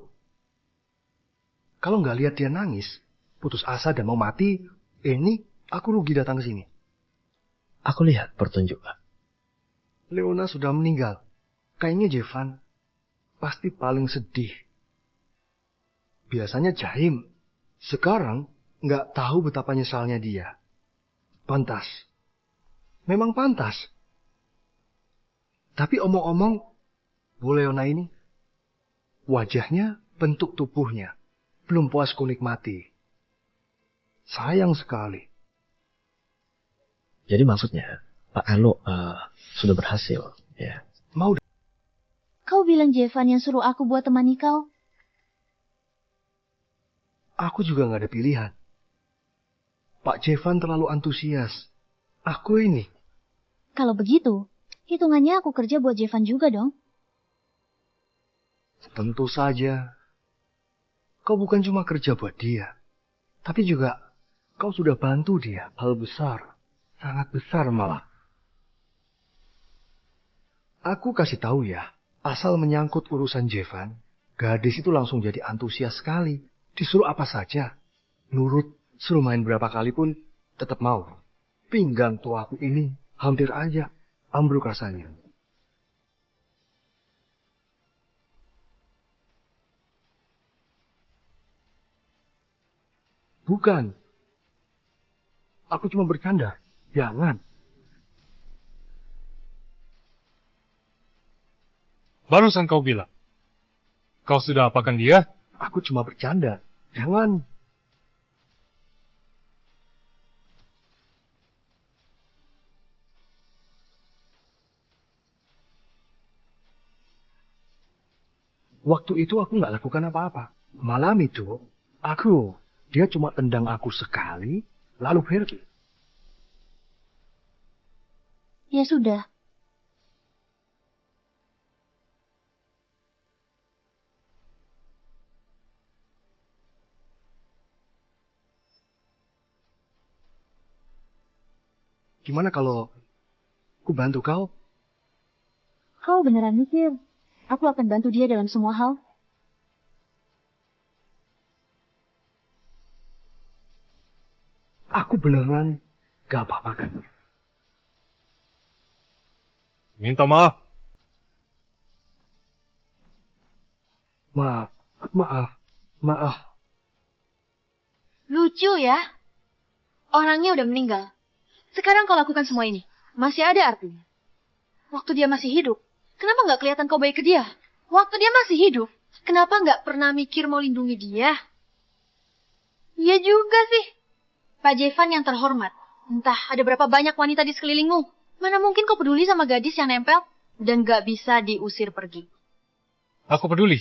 Kalau nggak lihat dia nangis, putus asa dan mau mati, ini aku rugi datang ke sini. Aku lihat pertunjukan. Leona sudah meninggal. Kayaknya Jevan pasti paling sedih. Biasanya Jaim. Sekarang nggak tahu betapa nyesalnya dia. Pantas. Memang pantas. Tapi omong-omong, Bu Leona ini, wajahnya, bentuk tubuhnya, belum puas ku nikmati. Sayang sekali. Jadi maksudnya, Pak Alo sudah berhasil, ya? Mau Kau bilang Jevan yang suruh aku buat temani kau. Aku juga nggak ada pilihan. Pak Jevan terlalu antusias. Aku ini. Kalau begitu, hitungannya aku kerja buat Jevan juga dong. Tentu saja. Kau bukan cuma kerja buat dia. Tapi juga kau sudah bantu dia hal besar. Sangat besar malah. Aku kasih tahu ya. Asal menyangkut urusan Jevan, gadis itu langsung jadi antusias sekali. Disuruh apa saja. Nurut, suruh main berapa kali pun tetap mau. Pinggang tuaku ini hampir aja ambruk rasanya. Bukan. Aku cuma bercanda. Jangan. Barusan kau bilang. Kau sudah apakan dia? Aku cuma bercanda. Jangan. Waktu itu aku nggak lakukan apa-apa. Malam itu, dia cuma tendang aku sekali, lalu pergi. Ya sudah. Gimana kalau aku bantu kau? Kau beneran mikir, aku akan bantu dia dalam semua hal? Aku beneran gak apa-apa kan? Minta maaf. Maaf, maaf, maaf. Lucu ya. Orangnya udah meninggal. Sekarang kau lakukan semua ini. Masih ada artinya. Waktu dia masih hidup, kenapa nggak kelihatan kau baik ke dia? Waktu dia masih hidup, kenapa nggak pernah mikir mau lindungi dia? Iya juga sih. Pak Jevan yang terhormat. Entah ada berapa banyak wanita di sekelilingmu. Mana mungkin kau peduli sama gadis yang nempel dan gak bisa diusir pergi. Aku peduli.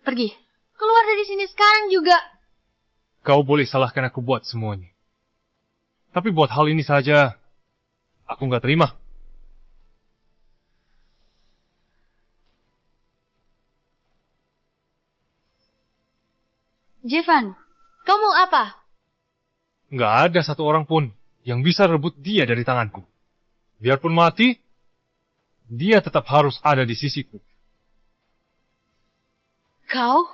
Pergi. Keluar dari sini sekarang juga. Kau boleh salahkan aku buat semuanya. Tapi buat hal ini saja, aku nggak terima. Jevan, kau mau apa? Nggak ada satu orang pun yang bisa rebut dia dari tanganku. Biarpun mati, dia tetap harus ada di sisiku. Kau?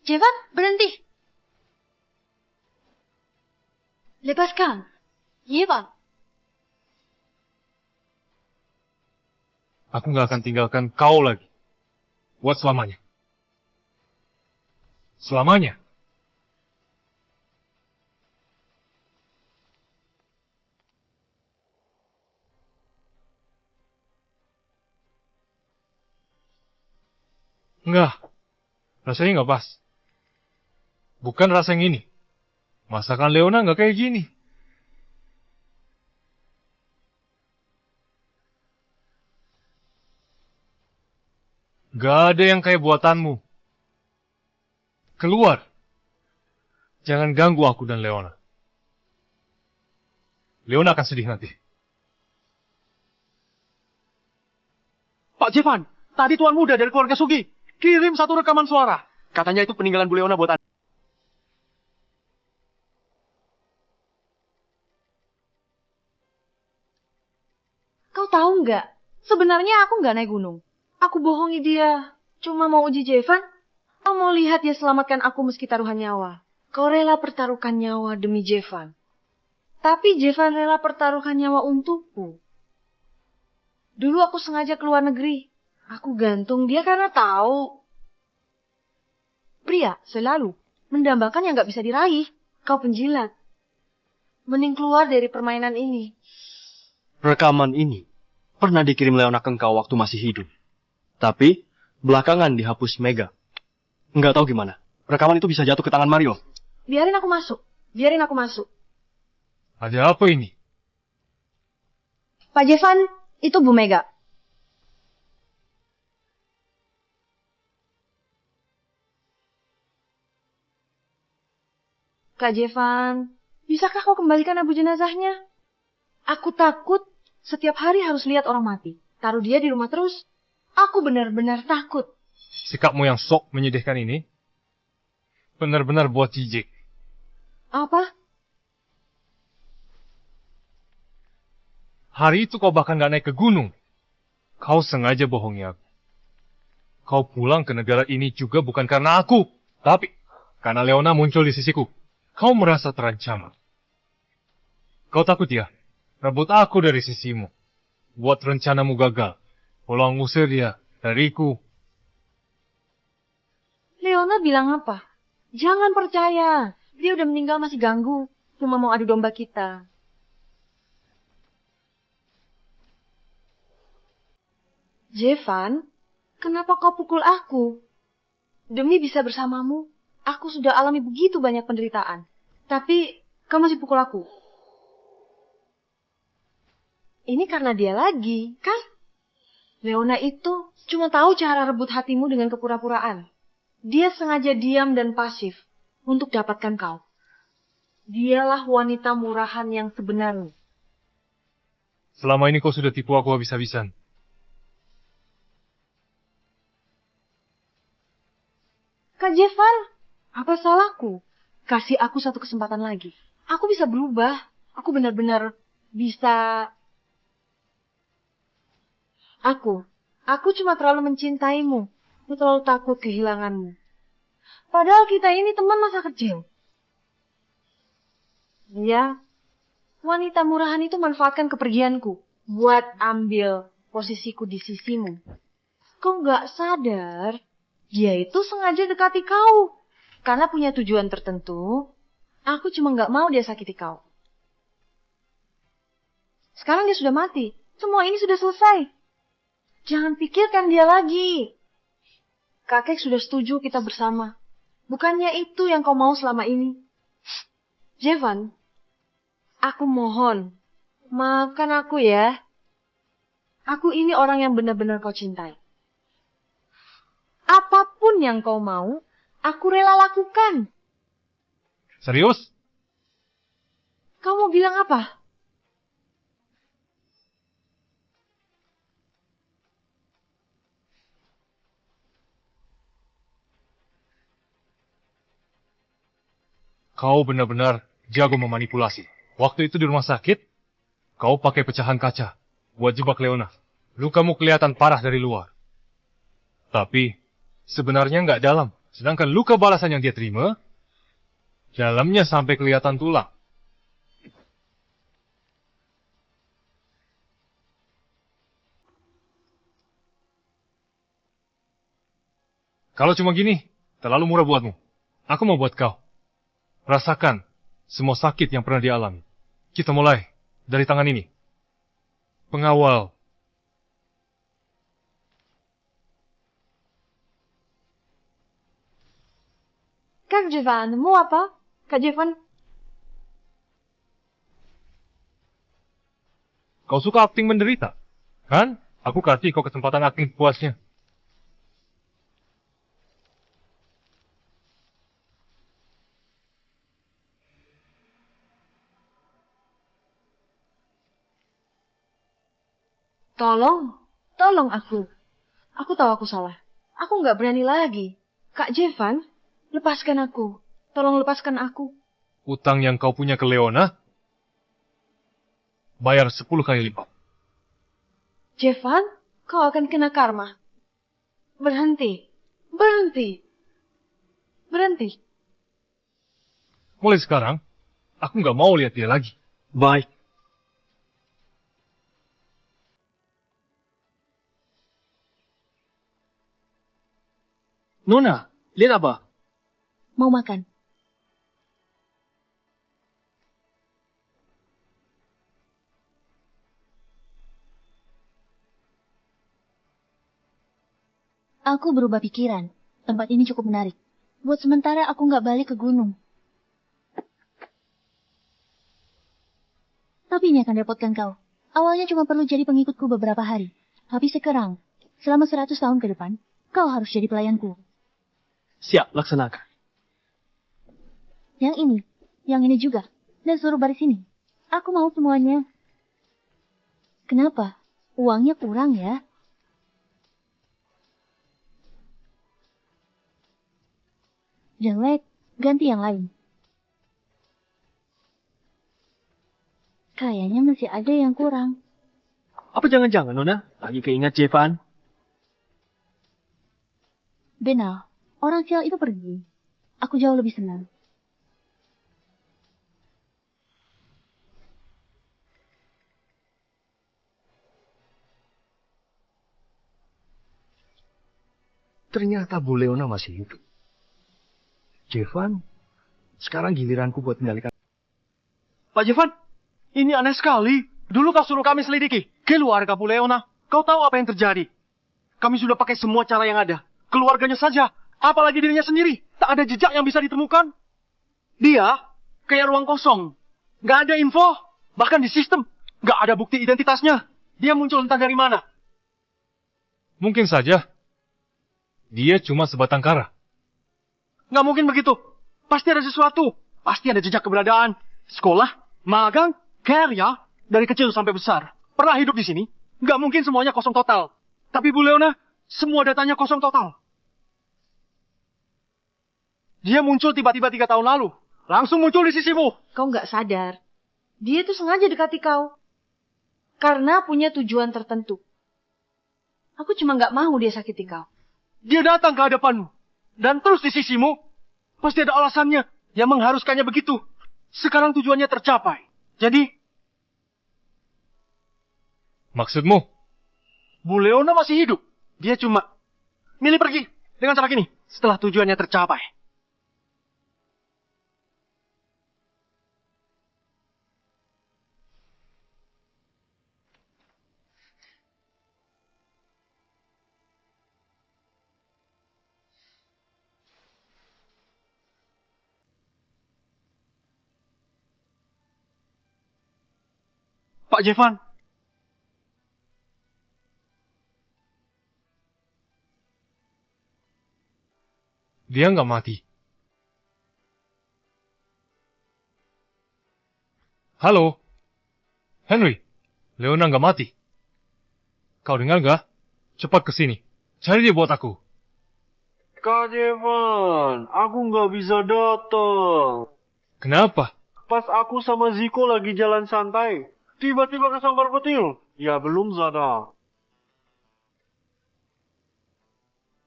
Jevan, berhenti. Lepaskan. Jevan. Aku nggak akan tinggalkan kau lagi. Buat selamanya. Selamanya. Enggak. Rasanya nggak pas. Bukan rasa yang ini. Masakan Leona nggak kayak gini. Gak ada yang kayak buatanmu. Keluar. Jangan ganggu aku dan Leona. Leona akan sedih nanti. Pak Jevan, tadi tuan muda dari keluarga Sugi kirim satu rekaman suara. Katanya itu peninggalan Bu Leona buat Anda. Kau tahu nggak? Sebenarnya aku nggak naik gunung. Aku bohongi dia. Cuma mau uji Jevan. Kau mau lihat dia selamatkan aku meski taruhan nyawa. Kau rela pertaruhkan nyawa demi Jevan. Tapi Jevan rela pertaruhkan nyawa untukku. Dulu aku sengaja keluar negeri. Aku gantung dia karena tahu. Pria selalu mendambakan yang nggak bisa diraih. Kau penjilat. Mending keluar dari permainan ini. Rekaman ini pernah dikirim Leona ke engkau waktu masih hidup. Tapi belakangan dihapus Mega. Nggak tahu gimana. Rekaman itu bisa jatuh ke tangan Mario. Biarin aku masuk. Biarin aku masuk. Ada apa ini? Pak Jevan, itu Bu Mega. Kak Jevan, bisakah kau kembalikan abu jenazahnya? Aku takut setiap hari harus lihat orang mati. Taruh dia di rumah terus. Aku benar-benar takut. Sikapmu yang sok menyedihkan ini benar-benar buat jijik. Apa? Hari itu kau bahkan gak naik ke gunung. Kau sengaja bohongi aku. Kau pulang ke negara ini juga bukan karena aku, tapi karena Leona muncul di sisiku. Kau merasa terancam. Kau takut ya? Rebut aku dari sisimu. Buat rencanamu gagal. Pulang ngusir dia dariku. Leona bilang apa? Jangan percaya. Dia udah meninggal masih ganggu. Cuma mau adu domba kita. Jevan, kenapa kau pukul aku? Demi bisa bersamamu, aku sudah alami begitu banyak penderitaan. Tapi kau masih pukul aku. Ini karena dia lagi, kan? Leona itu cuma tahu cara rebut hatimu dengan kepura-puraan. Dia sengaja diam dan pasif untuk dapatkan kau. Dialah wanita murahan yang sebenarnya. Selama ini kau sudah tipu aku habis-habisan. Kak Jevan, apa salahku? Kasih aku satu kesempatan lagi. Aku bisa berubah. Aku benar-benar bisa. Aku cuma terlalu mencintaimu. Aku terlalu takut kehilanganmu. Padahal kita ini teman masa kecil. Iya, wanita murahan itu manfaatkan kepergianku buat ambil posisiku di sisimu. Kau nggak sadar, dia itu sengaja dekati kau. Karena punya tujuan tertentu, aku cuma nggak mau dia sakiti kau. Sekarang dia sudah mati. Semua ini sudah selesai. Jangan pikirkan dia lagi. Kakek sudah setuju kita bersama. Bukannya itu yang kau mau selama ini. Jevan, aku mohon, maafkan aku ya. Aku ini orang yang benar-benar kau cintai. Apapun yang kau mau, aku rela lakukan. Serius? Kau mau bilang apa? Kau benar-benar jago memanipulasi. Waktu itu di rumah sakit, kau pakai pecahan kaca buat jebak Leona. Lukamu kelihatan parah dari luar. Tapi sebenarnya nggak dalam. Sedangkan luka balasan yang dia terima, dalamnya sampai kelihatan tulang. Kalau cuma gini, terlalu murah buatmu. Aku mau buat kau. Rasakan semua sakit yang pernah dialami. Kita mulai dari tangan ini. Pengawal. Kak Jevan, mau apa? Kak Jevan? Kau suka akting menderita? Kan? Aku kasih kau kesempatan akting puasnya. Tolong aku. Aku tahu aku salah. Aku nggak berani lagi. Kak Jevan, lepaskan aku. Tolong lepaskan aku. Utang yang kau punya ke Leona, bayar 10 kali lipat. Jevan, kau akan kena karma. Berhenti. Mulai sekarang, aku nggak mau lihat dia lagi. Baik. Nona, lihat apa? Mau makan? Aku berubah pikiran. Tempat ini cukup menarik. Buat sementara aku nggak balik ke gunung. Tapi ini akan repotkan kau. Awalnya cuma perlu jadi pengikutku beberapa hari. Tapi sekarang, selama 100 tahun ke depan, kau harus jadi pelayanku. Siap, laksanakan. Yang ini juga, dan suruh baris ini. Aku mau semuanya. Kenapa? Uangnya kurang ya? Jelek, ganti yang lain. Kayaknya masih ada yang kurang. Apa jangan-jangan, Nona? Lagi keingat Jevan? Benar, orang sial itu pergi. Aku jauh lebih senang. Ternyata Bu Leona masih hidup. Jevan, sekarang giliranku buat mengendalikan. Pak Jevan, ini aneh sekali. Dulu kau suruh kami selidiki keluarga Bu Leona. Kau tahu apa yang terjadi? Kami sudah pakai semua cara yang ada. Keluarganya saja, apalagi dirinya sendiri. Tak ada jejak yang bisa ditemukan. Dia kayak ruang kosong. Gak ada info, bahkan di sistem. Gak ada bukti identitasnya. Dia muncul entah dari mana. Mungkin saja, dia cuma sebatang kara. Nggak mungkin begitu. Pasti ada sesuatu. Pasti ada jejak keberadaan. Sekolah, magang, karya, dari kecil sampai besar. Pernah hidup di sini. Nggak mungkin semuanya kosong total. Tapi Bu Leona, semua datanya kosong total. Dia muncul tiba-tiba 3 tahun lalu. Langsung muncul di sisimu. Kau nggak sadar. Dia tuh sengaja dekati kau. Karena punya tujuan tertentu. Aku cuma nggak mau dia sakiti kau. Dia datang ke hadapanmu. Dan terus di sisimu, pasti ada alasannya yang mengharuskannya begitu. Sekarang tujuannya tercapai. Jadi, Maksudmu? Bu Leona masih hidup. Dia cuma milih pergi dengan cara gini setelah tujuannya tercapai. Pak Jevan, Dia nggak mati. Halo? Henry, Leona nggak mati. Kau dengar nggak? Cepat ke sini. Cari dia buat aku. Kak Jevan, aku nggak bisa datang. Kenapa? Pas aku sama Ziko lagi jalan santai, tiba-tiba kesambar petir. Ya belum sadar.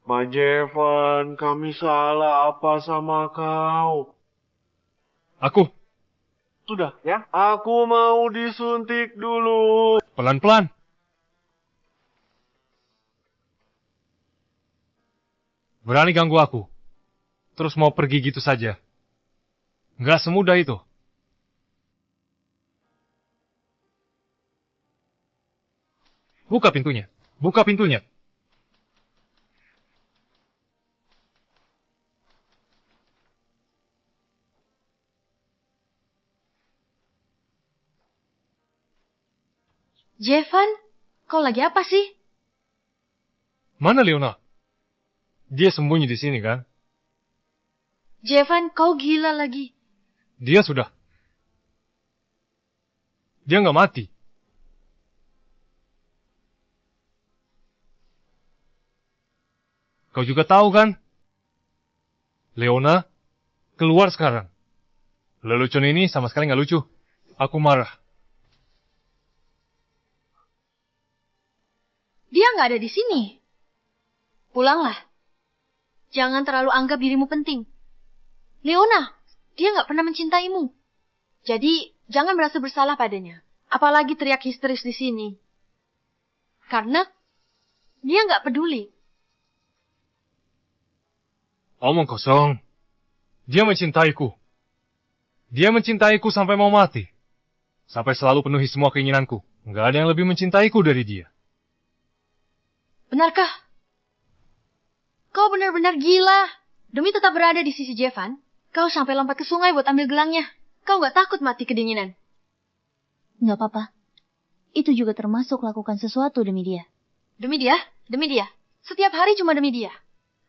Pak Jevan, kami salah apa sama kau? Aku. Sudah, ya? Aku mau disuntik dulu. Pelan-pelan. Berani ganggu aku. Terus mau pergi gitu saja. Nggak semudah itu. Buka pintunya. Buka pintunya. Jevan, kau lagi apa sih? Mana Leona? Dia sembunyi di sini kan? Jevan, kau gila lagi. Dia sudah. Dia nggak mati. Kau juga tahu kan? Leona, keluar sekarang. Lelucon ini sama sekali nggak lucu. Aku marah. Dia nggak ada di sini. Pulanglah. Jangan terlalu anggap dirimu penting. Leona, dia nggak pernah mencintaimu. Jadi, jangan merasa bersalah padanya. Apalagi teriak histeris di sini. Karena, dia nggak peduli. Omong kosong. Dia mencintaiku. Dia mencintaiku sampai mau mati. Sampai selalu penuhi semua keinginanku. Nggak ada yang lebih mencintaiku dari dia. Benarkah? Kau benar-benar gila. Demi tetap berada di sisi Jevan, kau sampai lompat ke sungai buat ambil gelangnya. Kau nggak takut mati kedinginan? Nggak apa-apa. Itu juga termasuk lakukan sesuatu demi dia. Demi dia? Demi dia? Setiap hari cuma demi dia.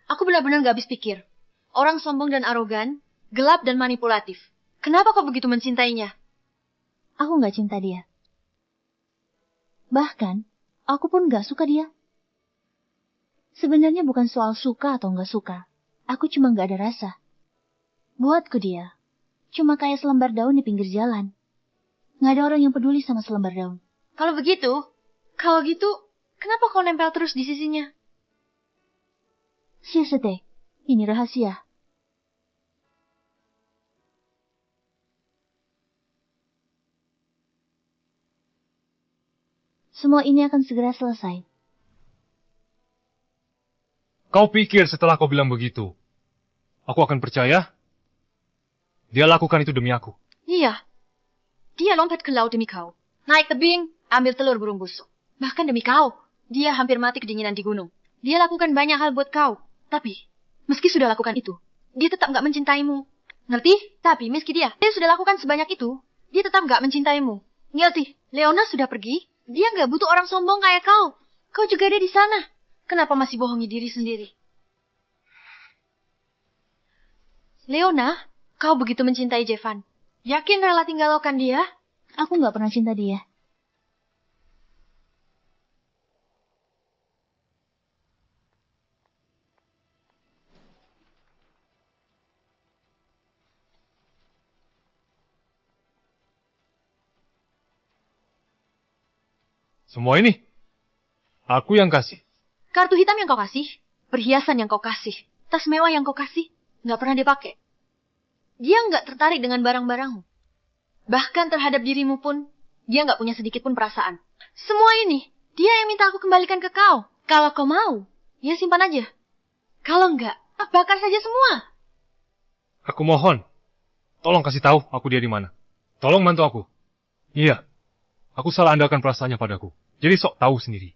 Aku benar-benar gak habis pikir. Orang sombong dan arogan, gelap dan manipulatif. Kenapa kau begitu mencintainya? Aku nggak cinta dia. Bahkan, aku pun nggak suka dia. Sebenarnya bukan soal suka atau nggak suka. Aku cuma nggak ada rasa. Buatku dia, cuma kayak selembar daun di pinggir jalan. Nggak ada orang yang peduli sama selembar daun. Kalau gitu, kenapa kau nempel terus di sisinya? Siasete, ini rahasia. Semua ini akan segera selesai. Kau pikir setelah kau bilang begitu, aku akan percaya? Dia lakukan itu demi aku. Iya. Dia lompat ke laut demi kau. Naik tebing, ambil telur burung busuk. Bahkan demi kau, dia hampir mati kedinginan di gunung. Dia lakukan banyak hal buat kau. Tapi, meski sudah lakukan itu, dia tetap gak mencintaimu. Ngerti? Tapi meski dia sudah lakukan sebanyak itu, dia tetap gak mencintaimu. Ngerti? Leona sudah pergi, dia gak butuh orang sombong kayak kau. Kau juga ada di sana. Kenapa masih bohongi diri sendiri? Leona, kau begitu mencintai Jevan. Yakin rela tinggalkan dia? Aku nggak pernah cinta dia. Semua ini, aku yang kasih. Kartu hitam yang kau kasih, perhiasan yang kau kasih, tas mewah yang kau kasih, nggak pernah dipakai. Dia nggak tertarik dengan barang-barangmu. Bahkan terhadap dirimu pun, dia nggak punya sedikit pun perasaan. Semua ini, dia yang minta aku kembalikan ke kau. Kalau kau mau, ya simpan aja. Kalau enggak, bakar saja semua. Aku mohon, tolong kasih tahu aku dia di mana. Tolong bantu aku. Iya, aku salah andalkan perasaannya padaku. Jadi sok tahu sendiri.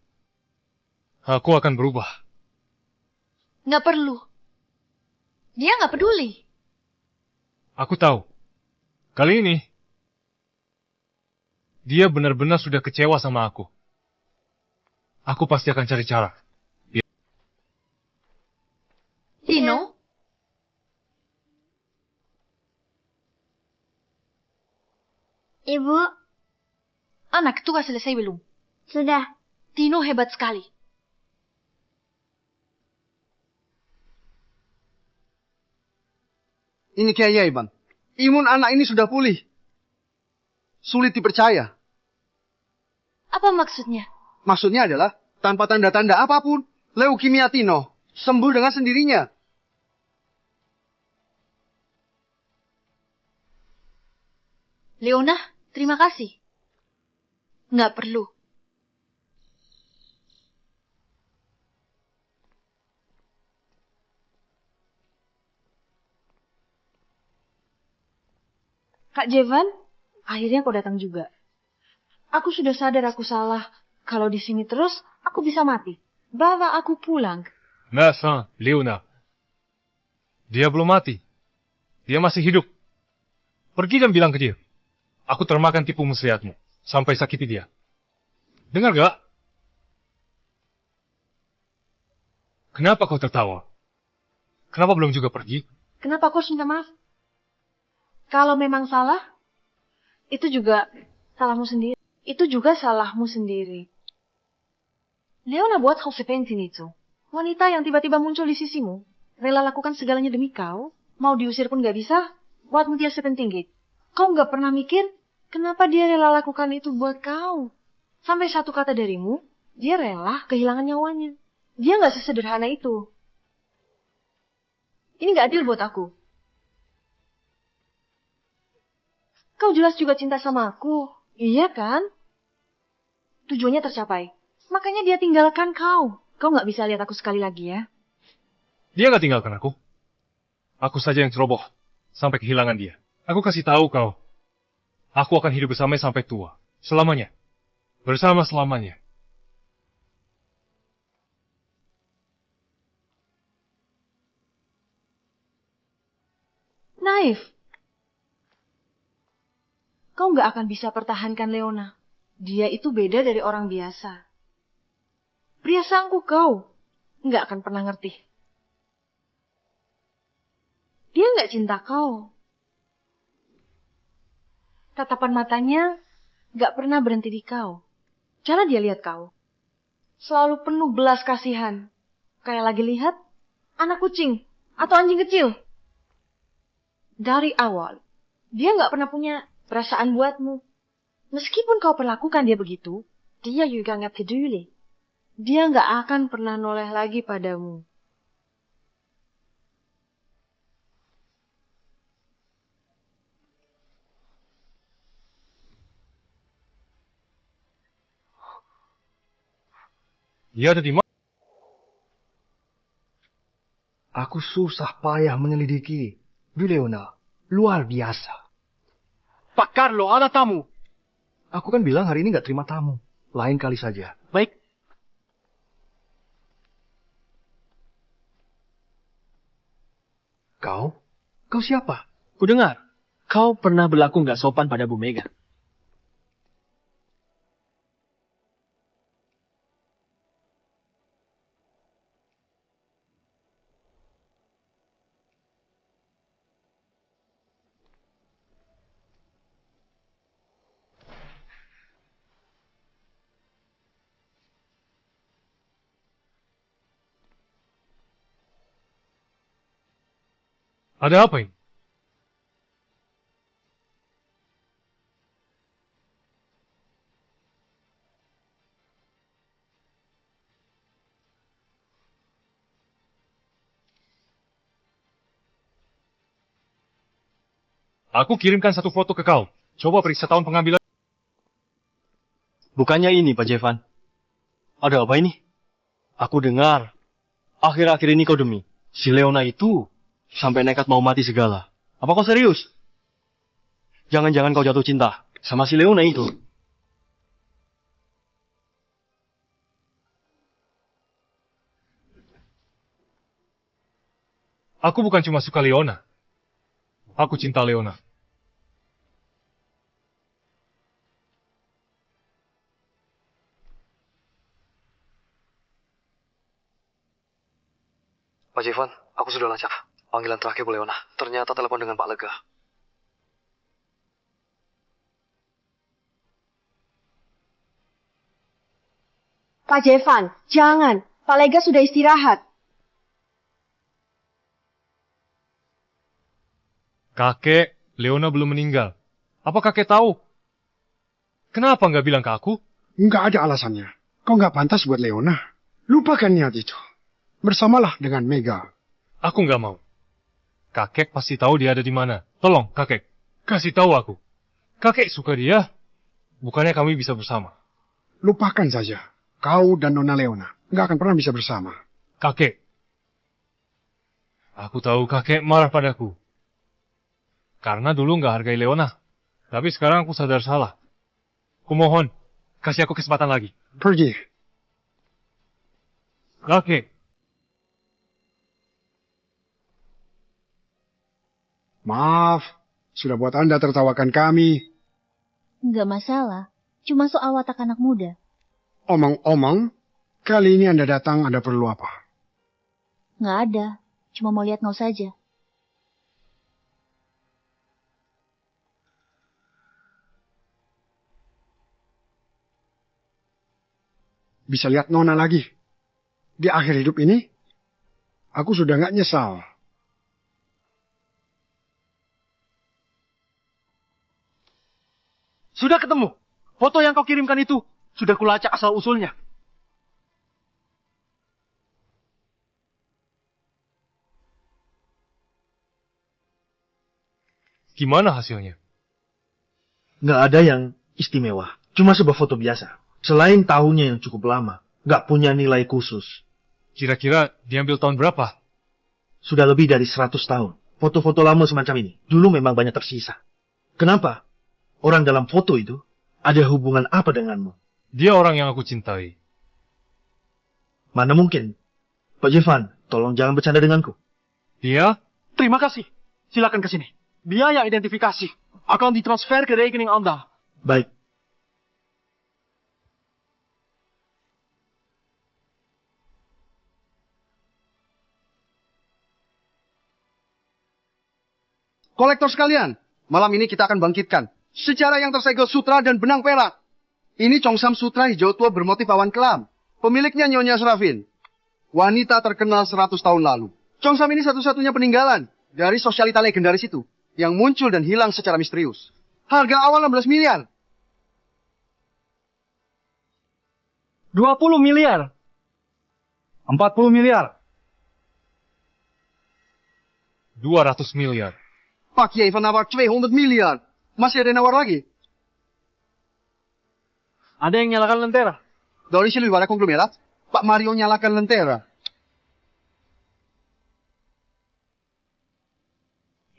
Aku akan berubah. Nggak perlu. Dia nggak peduli. Aku tahu. Kali ini, dia benar-benar sudah kecewa sama aku. Aku pasti akan cari cara. Tino? Ibu, Anak itu nggak selesai belum? sudah. Tino hebat sekali. Ini keajaiban. Imun anak ini sudah pulih. Sulit dipercaya. Apa maksudnya? Maksudnya adalah, tanpa tanda-tanda apapun, leukemia Tino sembuh dengan sendirinya. Leona, terima kasih. Nggak perlu. Kak Jevan, akhirnya kau datang juga. Aku sudah sadar aku salah. Kalau di sini terus, aku bisa mati. Bawa aku pulang. Nah, Leona. Dia belum mati. Dia masih hidup. Pergi dan bilang ke dia. Aku termakan tipu muslihatmu. Sampai sakiti dia. Dengar gak? Kenapa kau tertawa? Kenapa belum juga pergi? Kenapa kau harus minta maaf? Kalau memang salah, itu juga salahmu sendiri. Itu juga salahmu sendiri. Leona buat kau sepentin itu. Wanita yang tiba-tiba muncul di sisimu, rela lakukan segalanya demi kau, mau diusir pun gak bisa, buatmu dia sepenting gitu. Kau gak pernah mikir, kenapa dia rela lakukan itu buat kau? Sampai satu kata darimu, dia rela kehilangan nyawanya. Dia gak sesederhana itu. Ini gak adil buat aku. Kau jelas juga cinta sama aku. Iya kan? Tujuannya tercapai. Makanya dia tinggalkan kau. Kau gak bisa lihat aku sekali lagi ya. Dia gak tinggalkan aku. Aku saja yang ceroboh. Sampai kehilangan dia. Aku kasih tahu kau. Aku akan hidup bersamanya sampai tua. Selamanya. Bersama selamanya. Naif. Kau gak akan bisa pertahankan Leona. Dia itu beda dari orang biasa. Pria sangku kau. Gak akan pernah ngerti. Dia gak cinta kau. Tatapan matanya gak pernah berhenti di kau. Cara dia lihat kau. Selalu penuh belas kasihan. Kayak lagi lihat anak kucing atau anjing kecil. Dari awal, dia gak pernah punya perasaan buatmu. Meskipun kau perlakukan dia begitu, dia juga gak peduli. Dia gak akan pernah noleh lagi padamu. Dia ada di mana? Aku susah payah menyelidiki. Bu Leona, luar biasa. Pak Carlo, ada tamu. Aku kan bilang hari ini nggak terima tamu. Lain kali saja. Baik. Kau? Kau siapa? Kudengar, kau pernah berlaku nggak sopan pada Bu Mega. Ada apa ini? Aku kirimkan satu foto ke kau. Coba periksa tahun pengambilan. Bukannya ini, Pak Jevan. Ada apa ini? Aku dengar. Akhir-akhir ini kau demi Si Leona itu sampai nekat mau mati segala. Apa kau serius? Jangan-jangan kau jatuh cinta sama si Leona itu. Aku bukan cuma suka Leona. Aku cinta Leona. Pak Jevan, aku sudah lacak. Panggilan terakhir Bu Leona. Ternyata telepon dengan Pak Lega. Pak Jevan, jangan. Pak Lega sudah istirahat. Kakek, Leona belum meninggal. Apa kakek tahu? Kenapa nggak bilang ke aku? Nggak ada alasannya. Kau nggak pantas buat Leona. Lupakan niat itu. Bersamalah dengan Mega. Aku nggak mau. Kakek pasti tahu dia ada di mana. Tolong, kakek. Kasih tahu aku. Kakek suka dia. Bukannya kami bisa bersama. Lupakan saja. Kau dan Nona Leona nggak akan pernah bisa bersama. Kakek. Aku tahu kakek marah padaku. Karena dulu nggak hargai Leona. Tapi sekarang aku sadar salah. Kumohon, kasih aku kesempatan lagi. Pergi. Kakek. Maaf, sudah buat Anda tertawakan kami. Nggak masalah. Cuma soal watak anak muda. Omong-omong, kali ini Anda datang, Anda perlu apa? Nggak ada. Cuma mau lihat Ngau saja. Bisa lihat Nona lagi. Di akhir hidup ini, aku sudah nggak nyesal. Sudah ketemu. Foto yang kau kirimkan itu sudah kulacak asal-usulnya. Gimana hasilnya? Nggak ada yang istimewa. Cuma sebuah foto biasa. Selain tahunnya yang cukup lama, nggak punya nilai khusus. Kira-kira diambil tahun berapa? Sudah lebih dari 100 tahun. Foto-foto lama semacam ini dulu memang banyak tersisa. Kenapa? Orang dalam foto itu ada hubungan apa denganmu? Dia orang yang aku cintai. Mana mungkin? Pak Jevan, tolong jangan bercanda denganku. Dia? Terima kasih. Silakan ke sini. Biaya identifikasi akan ditransfer ke rekening Anda. Baik. Kolektor sekalian, malam ini kita akan bangkitkan sejarah yang tersegel sutra dan benang perak. Ini Chongsam Sutra hijau tua bermotif awan kelam. Pemiliknya Nyonya Sravin. Wanita terkenal 100 tahun lalu. Chongsam ini satu-satunya peninggalan dari sosialita legendaris itu yang muncul dan hilang secara misterius. Harga awal 16 miliar. 20 miliar. 40 miliar. 200 miliar. Pak Kiai van nawar 200 miliar. Masih ada yang nawar lagi? Ada yang nyalakan lentera. Dari Silvara konglomerat, Pak Mario nyalakan lentera.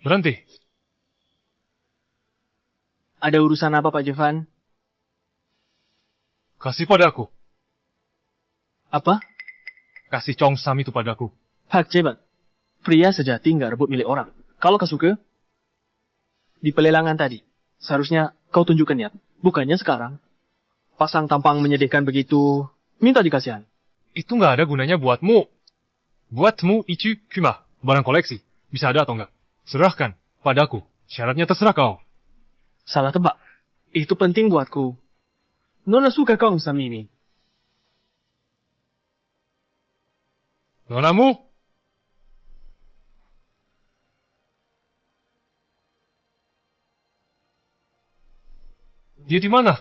Berhenti. Ada urusan apa Pak Jevan? Kasih padaku. Apa? Kasih Chongsam itu padaku. Pak Jevan, pria sejati nggak rebut milik orang. Kalau kau suka, di pelelangan tadi, seharusnya kau tunjukkan niat. Bukannya sekarang. Pasang tampang menyedihkan begitu, minta dikasihan. Itu nggak ada gunanya buatmu. Buatmu Ichi Kuma, barang koleksi. Bisa ada atau enggak? Serahkan padaku. Syaratnya terserah kau. Salah tebak. Itu penting buatku. Nona suka Chongsam ini. Nonamu? Dia di mana?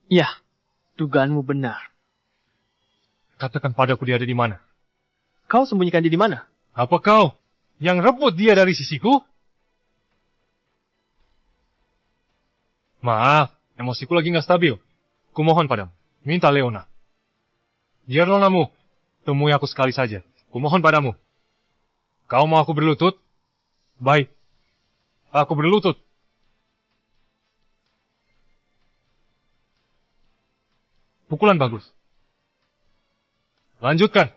Ya, dugaanmu benar. Katakan padaku dia ada di mana. Kau sembunyikan dia di mana? Apa kau yang rebut dia dari sisiku? Maaf, emosiku lagi nggak stabil. Kumohon padamu, minta Leona. Biar Nonamu temui aku sekali saja. Kumohon padamu. Kau mau aku berlutut? Baik. Aku berlutut. Pukulan bagus. Lanjutkan.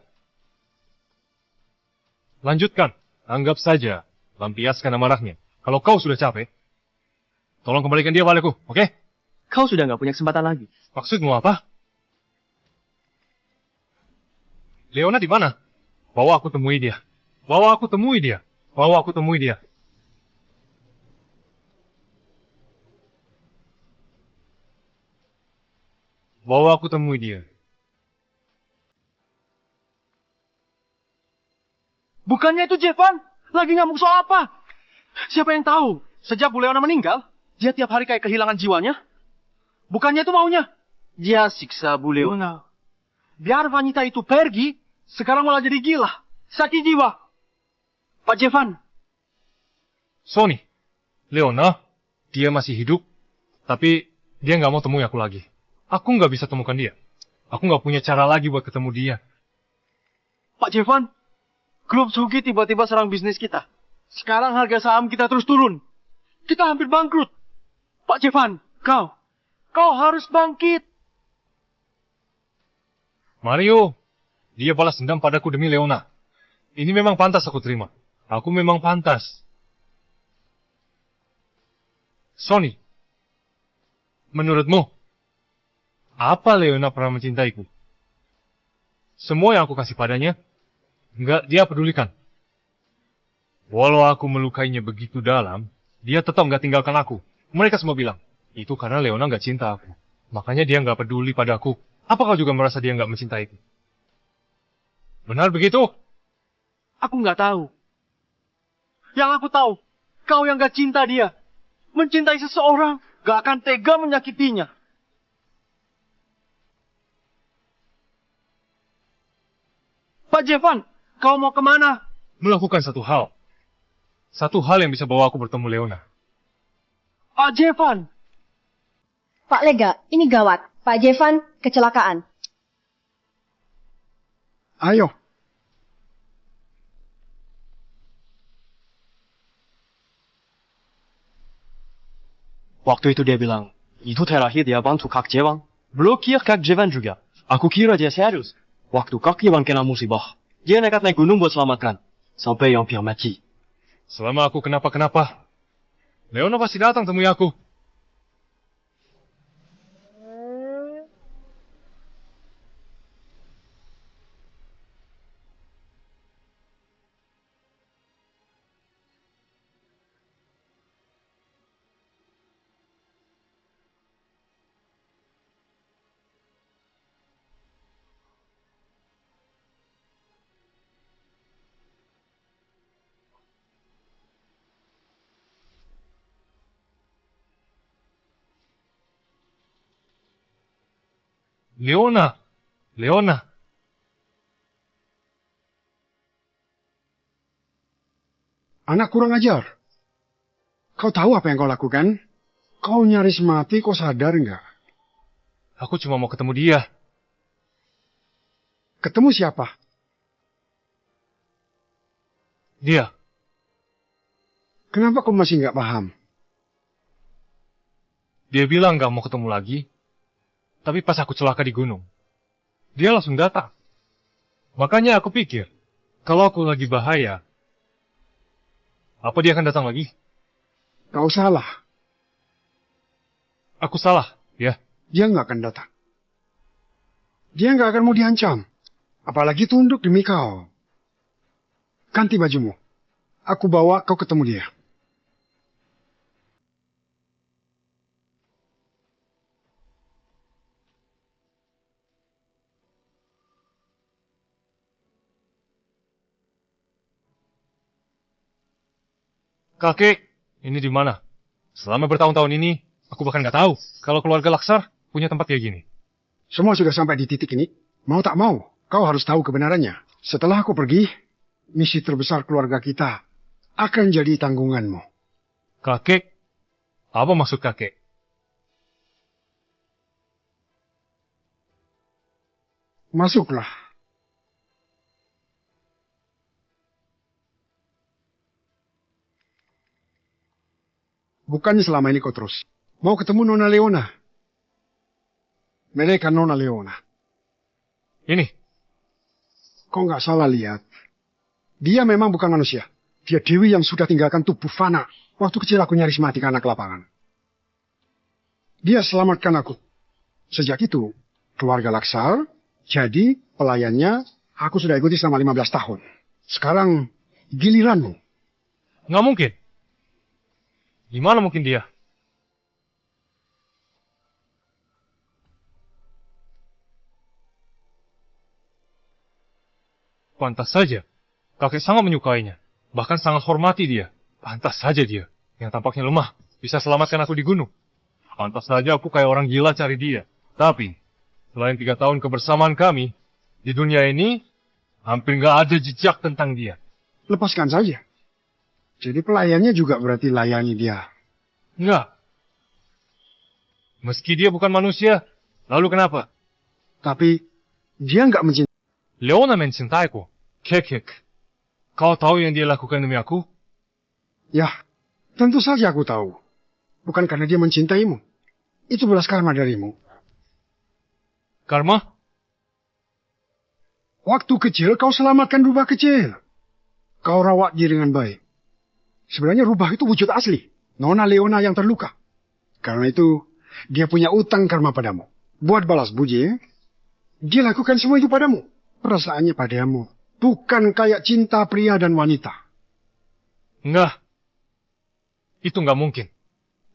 Lanjutkan. Anggap saja lampiaskan amarahnya. Kalau kau sudah capek, tolong kembalikan dia padaku, oke? Kau sudah nggak punya kesempatan lagi. Maksudmu apa? Leona di mana? Bawa aku temui dia. Bawa aku temui dia. Bawa aku temui dia. Bawa aku temui dia. Bukannya itu Jevan? Lagi ngamuk soal apa? Siapa yang tahu? Sejak Bu Leona meninggal, dia tiap hari kayak kehilangan jiwanya. Bukannya itu maunya? Dia siksa Bu Leona. Biar wanita itu pergi, sekarang malah jadi gila. Sakit jiwa. Pak Jevan. Sony, Leona, dia masih hidup, tapi dia nggak mau temui aku lagi. Aku nggak bisa temukan dia. Aku nggak punya cara lagi buat ketemu dia. Pak Jevan, klub Sugi tiba-tiba serang bisnis kita. Sekarang harga saham kita terus turun. Kita hampir bangkrut. Pak Jevan, kau harus bangkit. Mario, dia balas dendam padaku demi Leona. Ini memang pantas aku terima. Aku memang pantas. Sony, menurutmu, apa Leona pernah mencintaiku? Semua yang aku kasih padanya, nggak dia pedulikan. Walau aku melukainya begitu dalam, dia tetap nggak tinggalkan aku. Mereka semua bilang, itu karena Leona nggak cinta aku. Makanya dia nggak peduli padaku. Apa kau juga merasa dia nggak mencintaiku? Benar begitu? Aku nggak tahu. Yang aku tahu, kau yang nggak cinta dia. Mencintai seseorang, nggak akan tega menyakitinya. Pak Jevan, kau mau kemana? Melakukan satu hal. Satu hal yang bisa bawa aku bertemu Leona. Pak Jevan. Pak Lega, ini gawat. Pak Jevan kecelakaan. Ayo. Waktu itu dia bilang, itu terakhir dia bantu Kak Jevan. Blokir Kak Jevan juga. Aku kira dia serius. Waktu Kak Jevan kena musibah, dia nekat naik gunung buat selamatkan. Sampai yang hampir mati. Selama aku kenapa-kenapa, Leona pasti datang temui aku. Leona. Leona. Anak kurang ajar. Kau tahu apa yang kau lakukan? Kau nyaris mati, kau sadar nggak? Aku cuma mau ketemu dia. Ketemu siapa? Dia. Kenapa kau masih nggak paham? Dia bilang nggak mau ketemu lagi. Tapi pas aku celaka di gunung, dia langsung datang. Makanya aku pikir, kalau aku lagi bahaya, apa dia akan datang lagi? Kau salah. Aku salah, ya. Dia nggak akan datang. Dia nggak akan mau diancam. Apalagi tunduk demi kau. Ganti bajumu. Aku bawa kau ketemu dia. Kakek, ini di mana? Selama bertahun-tahun ini, aku bahkan nggak tahu kalau keluarga Laksar punya tempat kayak gini. Semua sudah sampai di titik ini. Mau tak mau, kau harus tahu kebenarannya. Setelah aku pergi, misi terbesar keluarga kita akan jadi tanggunganmu. Kakek? Apa maksud kakek? Masuklah. Bukannya selama ini kau terus mau ketemu Nona Leona. Mereka Nona Leona. Ini, Kau nggak salah lihat. Dia memang bukan manusia. Dia dewi yang sudah tinggalkan tubuh fana. Waktu kecil aku nyaris mati karena kelaparan. Dia selamatkan aku. Sejak itu, keluarga Laksar jadi pelayannya. Aku sudah ikuti selama 15 tahun. Sekarang giliranmu. nggak mungkin. Gimana mungkin dia? Pantas saja. Kakek sangat menyukainya. Bahkan sangat hormati dia. Pantas saja dia, yang tampaknya lemah, bisa selamatkan aku di gunung. Pantas saja aku kayak orang gila cari dia. Tapi, selain 3 tahun kebersamaan kami, di dunia ini, hampir nggak ada jejak tentang dia. Lepaskan saja. Jadi pelayannya juga berarti layani dia. Nggak. Meski dia bukan manusia, lalu kenapa? Tapi dia nggak mencintai. Leona mencintaiku. Kek. Kau tahu yang dia lakukan demi aku? Ya, tentu saja aku tahu. Bukan karena dia mencintaimu. Itu belas karma darimu. Karma? Waktu kecil kau selamatkan rubah kecil. Kau rawat dia dengan baik. Sebenarnya rubah itu wujud asli. Nona Leona yang terluka. Karena itu, dia punya utang karma padamu. Buat balas budi, dia lakukan semua itu padamu. Perasaannya padamu. Bukan kayak cinta pria dan wanita. Enggak. Itu nggak mungkin.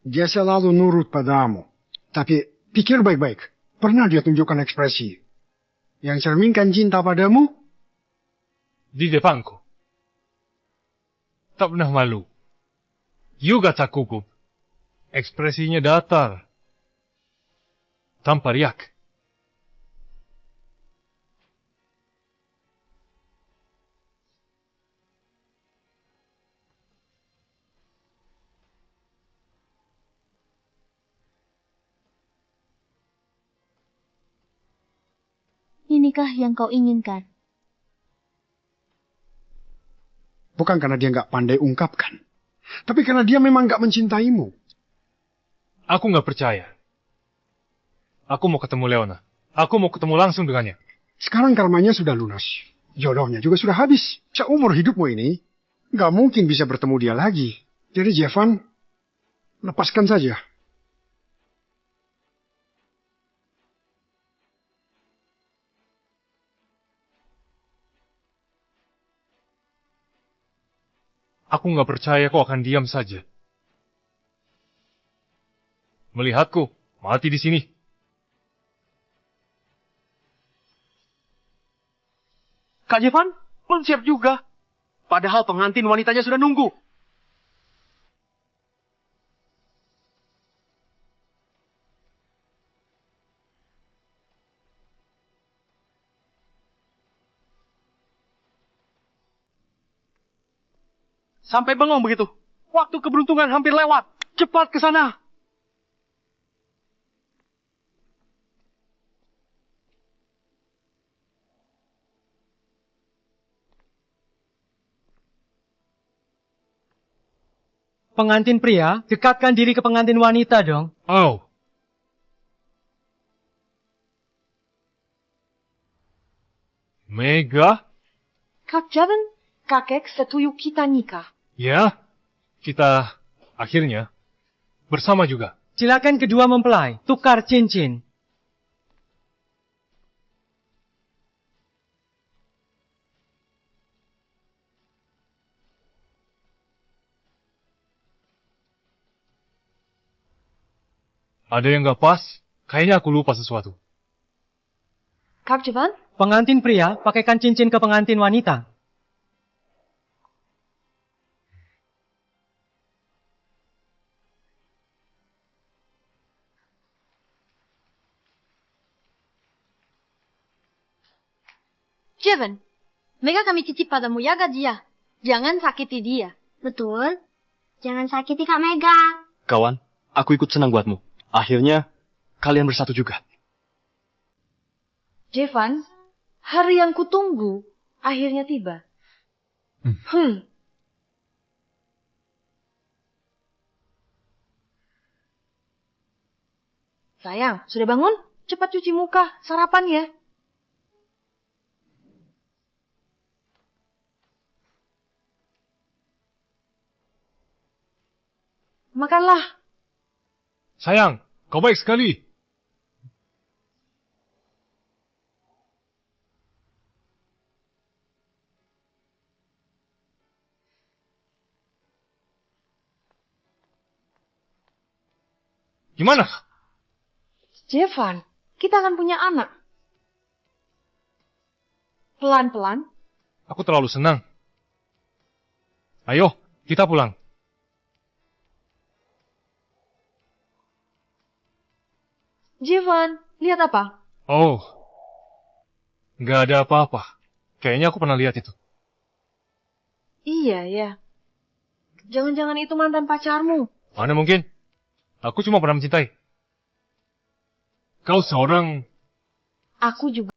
Dia selalu nurut padamu. Tapi pikir baik-baik. Pernah dia tunjukkan ekspresi yang cerminkan cinta padamu? Di depanku. Tak pernah malu. Juga tak gugup. Ekspresinya datar. Tanpa riak. Inikah yang kau inginkan? Bukan karena dia nggak pandai ungkapkan. Tapi karena dia memang nggak mencintaimu. Aku nggak percaya. Aku mau ketemu Leona. Aku mau ketemu langsung dengannya. Sekarang karmanya sudah lunas. Jodohnya juga sudah habis. Seumur hidupmu ini, nggak mungkin bisa bertemu dia lagi. Jadi Jevan, lepaskan saja. Aku nggak percaya kau akan diam saja. Melihatku mati di sini. Kak Jevan, belum siap juga. Padahal pengantin wanitanya sudah nunggu. Sampai bengong begitu. Waktu keberuntungan hampir lewat. Cepat ke sana. Pengantin pria, dekatkan diri ke pengantin wanita dong. Oh. Mega? Kak Javan, kakek setuju kita nikah. Ya, kita akhirnya bersama juga. Silakan kedua mempelai, tukar cincin. Ada yang nggak pas? Kayaknya aku lupa sesuatu. Kak Javan, Pengantin pria, pakaikan cincin ke pengantin wanita. Jevan, Mega kami titip padamu, jaga dia. Jangan sakiti dia. Betul. Jangan sakiti Kak Mega. Kawan, aku ikut senang buatmu. Akhirnya, kalian bersatu juga. Jevan, hari yang kutunggu akhirnya tiba. Sayang, sudah bangun? Cepat cuci muka, sarapan ya. Makanlah. Sayang, kau baik sekali. Gimana? Jevan, kita akan punya anak. Pelan-pelan. Aku terlalu senang. Ayo, kita pulang. Jevan, lihat apa? Oh, nggak ada apa-apa. Kayaknya aku pernah lihat itu. Iya, ya. Jangan-jangan itu mantan pacarmu. Mana mungkin? Aku cuma pernah mencintai. Kau seorang... Aku juga.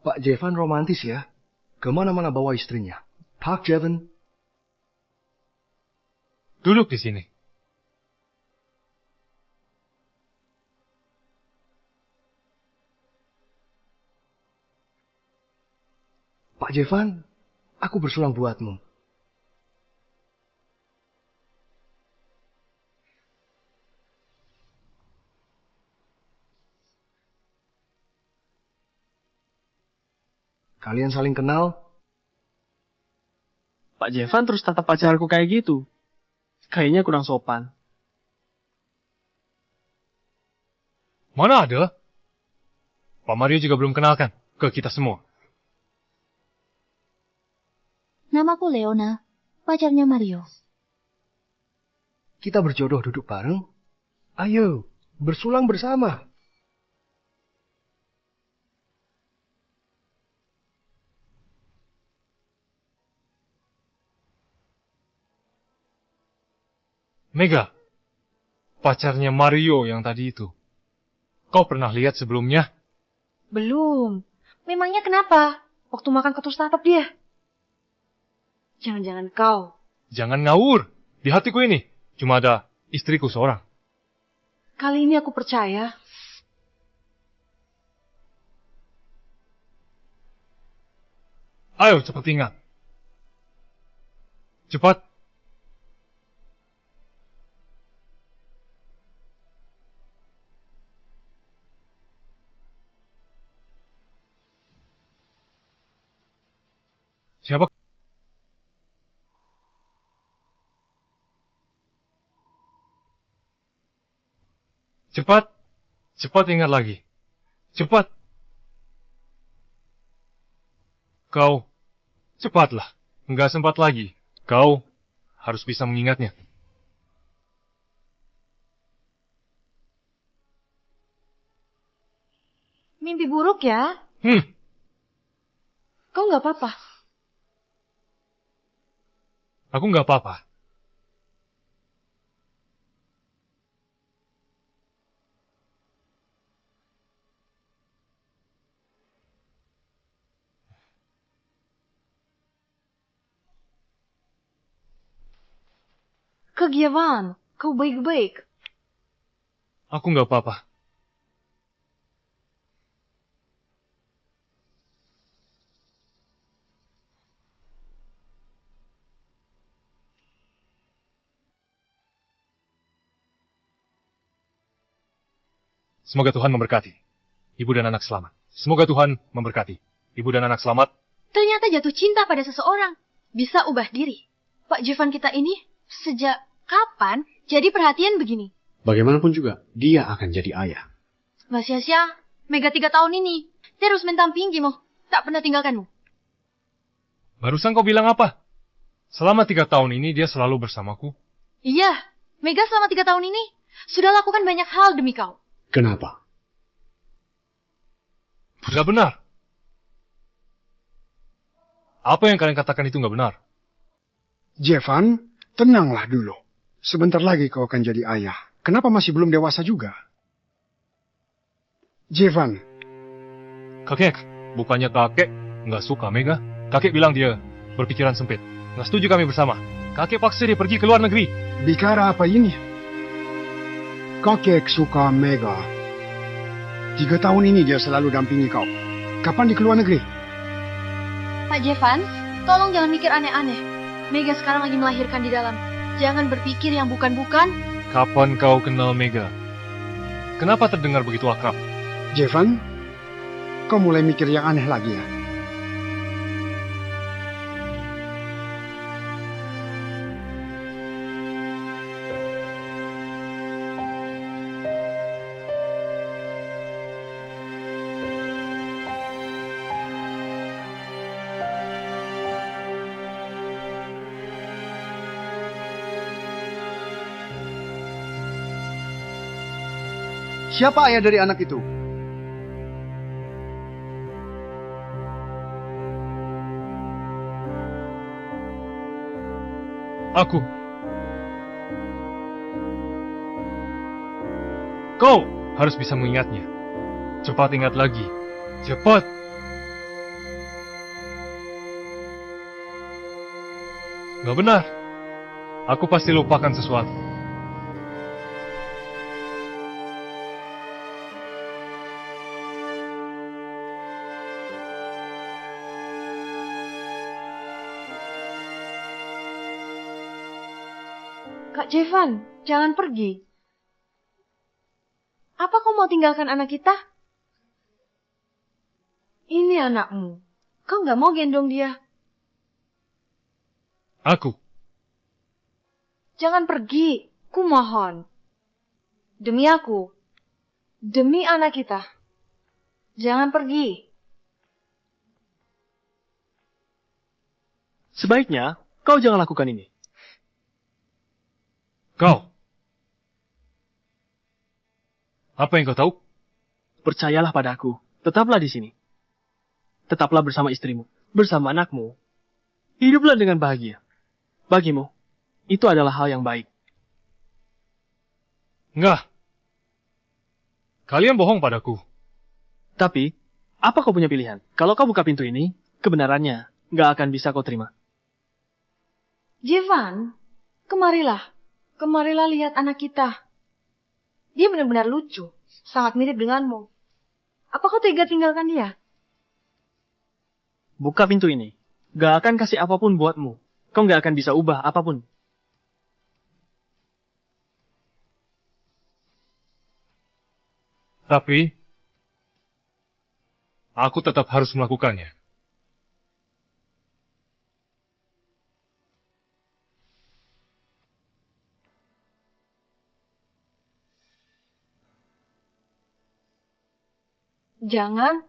Pak Jevan romantis ya. Kemana-mana bawa istrinya. Pak Jevan. Duduk di sini. Pak Jevan, aku bersulang buatmu. Kalian saling kenal? Pak Jevan terus tatap pacarku kayak gitu. Kayaknya kurang sopan. Mana ada? Pak Mario juga belum kenalkan ke kita semua. Namaku Leona, pacarnya Mario. Kita berjodoh duduk bareng? Ayo, bersulang bersama. Mega, pacarnya Mario yang tadi itu. Kau pernah lihat sebelumnya? Belum. Memangnya kenapa? Waktu makan kau terus tatap dia. Jangan-jangan kau. Jangan ngawur. Di hatiku ini cuma ada istriku seorang. Kali ini aku percaya. Ayo cepat ingat. Cepat. Siapa? Cepat. Cepat ingat lagi. Cepat. Kau. Cepatlah. Enggak sempat lagi. Kau harus bisa mengingatnya. Mimpi buruk ya? Kau nggak apa-apa? Aku nggak apa-apa. Kegiatan, kau baik-baik. Aku nggak apa-apa. Semoga Tuhan memberkati. Ibu dan anak selamat. Semoga Tuhan memberkati. Ibu dan anak selamat. Ternyata jatuh cinta pada seseorang bisa ubah diri. Pak Jevan kita ini sejak kapan jadi perhatian begini? Bagaimanapun juga, dia akan jadi ayah. Gak sia-sia, Mega 3 tahun ini terus mentampingimu, tak pernah tinggalkanmu. Barusan kau bilang apa? Selama 3 tahun ini dia selalu bersamaku. Iya, Mega selama 3 tahun ini sudah lakukan banyak hal demi kau. Kenapa? Gak benar. Apa yang kalian katakan itu gak benar? Jevan, tenanglah dulu. Sebentar lagi kau akan jadi ayah. Kenapa masih belum dewasa juga? Jevan. Kakek, bukannya kakek nggak suka Mega. Kakek bilang dia berpikiran sempit. Nggak setuju kami bersama. Kakek paksa dia pergi ke luar negeri. Bicara apa ini? Kakek suka Mega. 3 tahun ini dia selalu dampingi kau. Kapan di keluar negeri? Pak Jevans, tolong jangan mikir aneh-aneh. Mega sekarang lagi melahirkan di dalam. Jangan berpikir yang bukan-bukan. Kapan kau kenal Mega? Kenapa terdengar begitu akrab? Jevan, kau mulai mikir yang aneh lagi ya? Siapa ayah dari anak itu? Aku. Kau harus bisa mengingatnya. Cepat ingat lagi. Cepat. Gak benar. Aku pasti lupakan sesuatu. Kak Jevan, jangan pergi. Apa kau mau tinggalkan anak kita? Ini anakmu. Kau nggak mau gendong dia. Aku. Jangan pergi. Ku mohon. Demi aku. Demi anak kita. Jangan pergi. Sebaiknya kau jangan lakukan ini. Kau. Apa yang kau tahu? Percayalah padaku. Tetaplah di sini. Tetaplah bersama istrimu. Bersama anakmu. Hiduplah dengan bahagia. Bagimu, itu adalah hal yang baik. Enggak. Kalian bohong padaku. Tapi, apa kau punya pilihan? Kalau kau buka pintu ini, kebenarannya nggak akan bisa kau terima. Jevan, kemarilah. Kemarilah lihat anak kita. Dia benar-benar lucu. Sangat mirip denganmu. Apa kau tega tinggalkan dia? Buka pintu ini. Gak akan kasih apapun buatmu. Kau gak akan bisa ubah apapun. Tapi, aku tetap harus melakukannya. Jangan.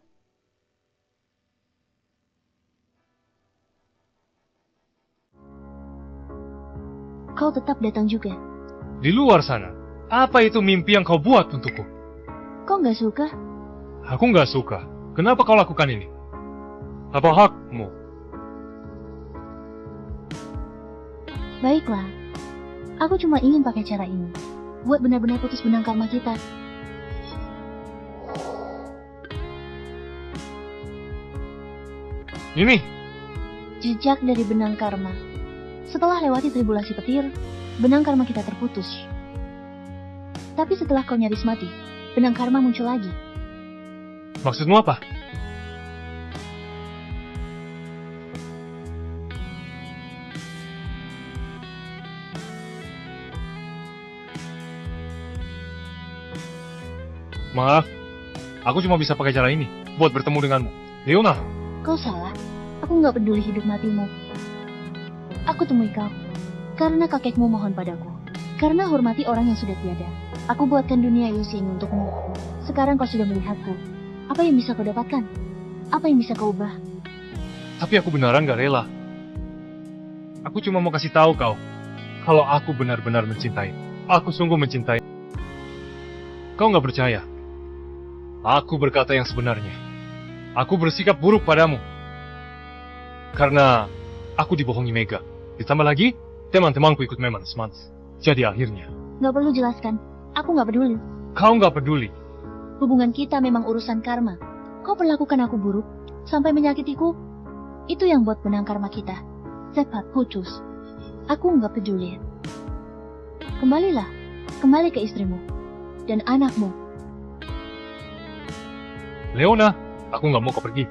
Kau tetap datang juga. Di luar sana, apa itu mimpi yang kau buat untukku? Kau nggak suka? Aku nggak suka. Kenapa kau lakukan ini? Apa hakmu? Baiklah. Aku cuma ingin pakai cara ini. Buat benar-benar putus benang karma kita. Ini. Jejak dari benang karma. Setelah lewati tribulasi petir, benang karma kita terputus. Tapi setelah kau nyaris mati, benang karma muncul lagi. Maksudmu apa? Maaf, aku cuma bisa pakai cara ini buat bertemu denganmu. Leona. Kau salah. Aku nggak peduli hidup matimu. Aku temui kau. Karena kakekmu mohon padaku. Karena hormati orang yang sudah tiada. Aku buatkan dunia ilusi ini untukmu. Sekarang kau sudah melihatku. Apa yang bisa kau dapatkan? Apa yang bisa kau ubah? Tapi aku beneran gak rela. Aku cuma mau kasih tahu kau. Kalau aku benar-benar mencintai. Aku sungguh mencintai. Kau gak percaya. Aku berkata yang sebenarnya. Aku bersikap buruk padamu. Karena aku dibohongi Mega. Ditambah lagi, teman-temanku ikut memanas-manas. Jadi akhirnya. Gak perlu jelaskan. Aku gak peduli. Kau gak peduli. Hubungan kita memang urusan karma. Kau perlakukan aku buruk, sampai menyakitiku. Itu yang buat benang karma kita. Cepat putus. Aku nggak peduli. Kembalilah, kembali ke istrimu dan anakmu. Leona, aku nggak mau kau pergi.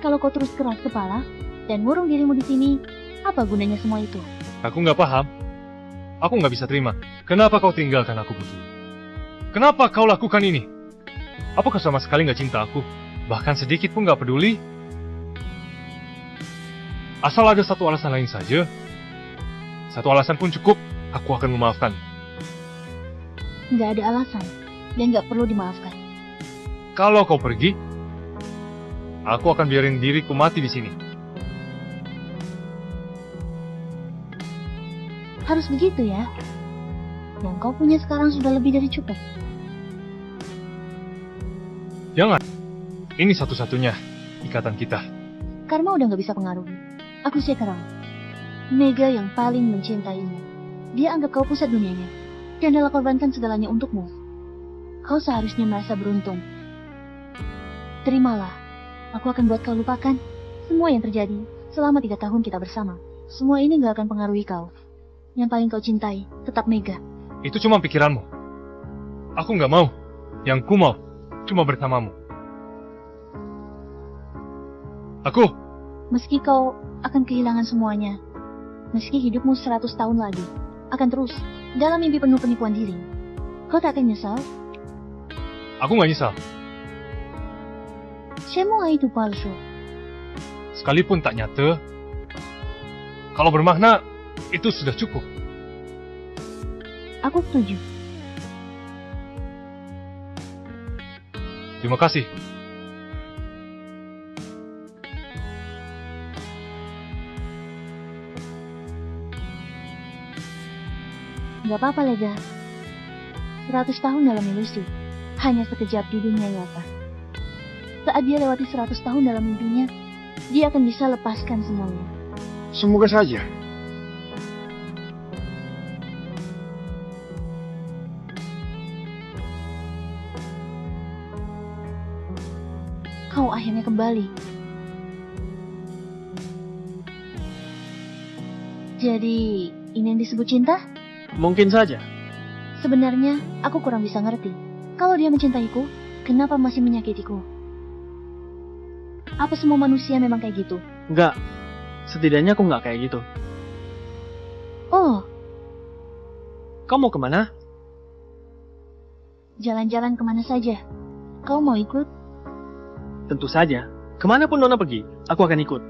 Kalau kau terus keras kepala dan ngurung dirimu di sini, apa gunanya semua itu? Aku nggak paham. Aku nggak bisa terima. Kenapa kau tinggalkan aku begini? Kenapa kau lakukan ini? Apa kau sama sekali nggak cinta aku? Bahkan sedikit pun nggak peduli? Asal ada satu alasan lain saja. Satu alasan pun cukup, aku akan memaafkan. Nggak ada alasan dan nggak perlu dimaafkan. Kalau kau pergi, aku akan biarin diriku mati di sini. Harus begitu ya? Yang kau punya sekarang sudah lebih dari cukup. Jangan. Ini satu-satunya ikatan kita. Karma udah nggak bisa pengaruhi. Aku sekarang Mega yang paling mencintaimu. Dia anggap kau pusat dunianya dan rela korbankan segalanya untukmu. Kau seharusnya merasa beruntung. Terimalah. Aku akan buat kau lupakan semua yang terjadi selama 3 tahun kita bersama. Semua ini gak akan pengaruhi kau. Yang paling kau cintai tetap Mega. Itu cuma pikiranmu. Aku nggak mau. Yang ku mau cuma bersamamu. Aku. Meski kau akan kehilangan semuanya, meski hidupmu 100 tahun lagi akan terus dalam mimpi penuh penipuan diri, kau tak akan nyesal? Aku nggak nyesal. Semua itu palsu. Sekalipun tak nyata, kalau bermakna, itu sudah cukup. Aku setuju. Terima kasih. Gak apa-apa, Lega. 100 tahun dalam ilusi, hanya sekejap di dunia nyata. Saat dia lewati 100 tahun dalam mimpinya, dia akan bisa lepaskan semuanya. Semoga saja. Kau akhirnya kembali. Jadi, ini yang disebut cinta? Mungkin saja. Sebenarnya, aku kurang bisa ngerti. Kalau dia mencintaiku, kenapa masih menyakitiku? Apa semua manusia memang kayak gitu? Enggak. Setidaknya aku nggak kayak gitu. Oh, Kau mau kemana? jalan-jalan kemana saja. Kau mau ikut? Tentu saja. Kemanapun Nona pergi, aku akan ikut.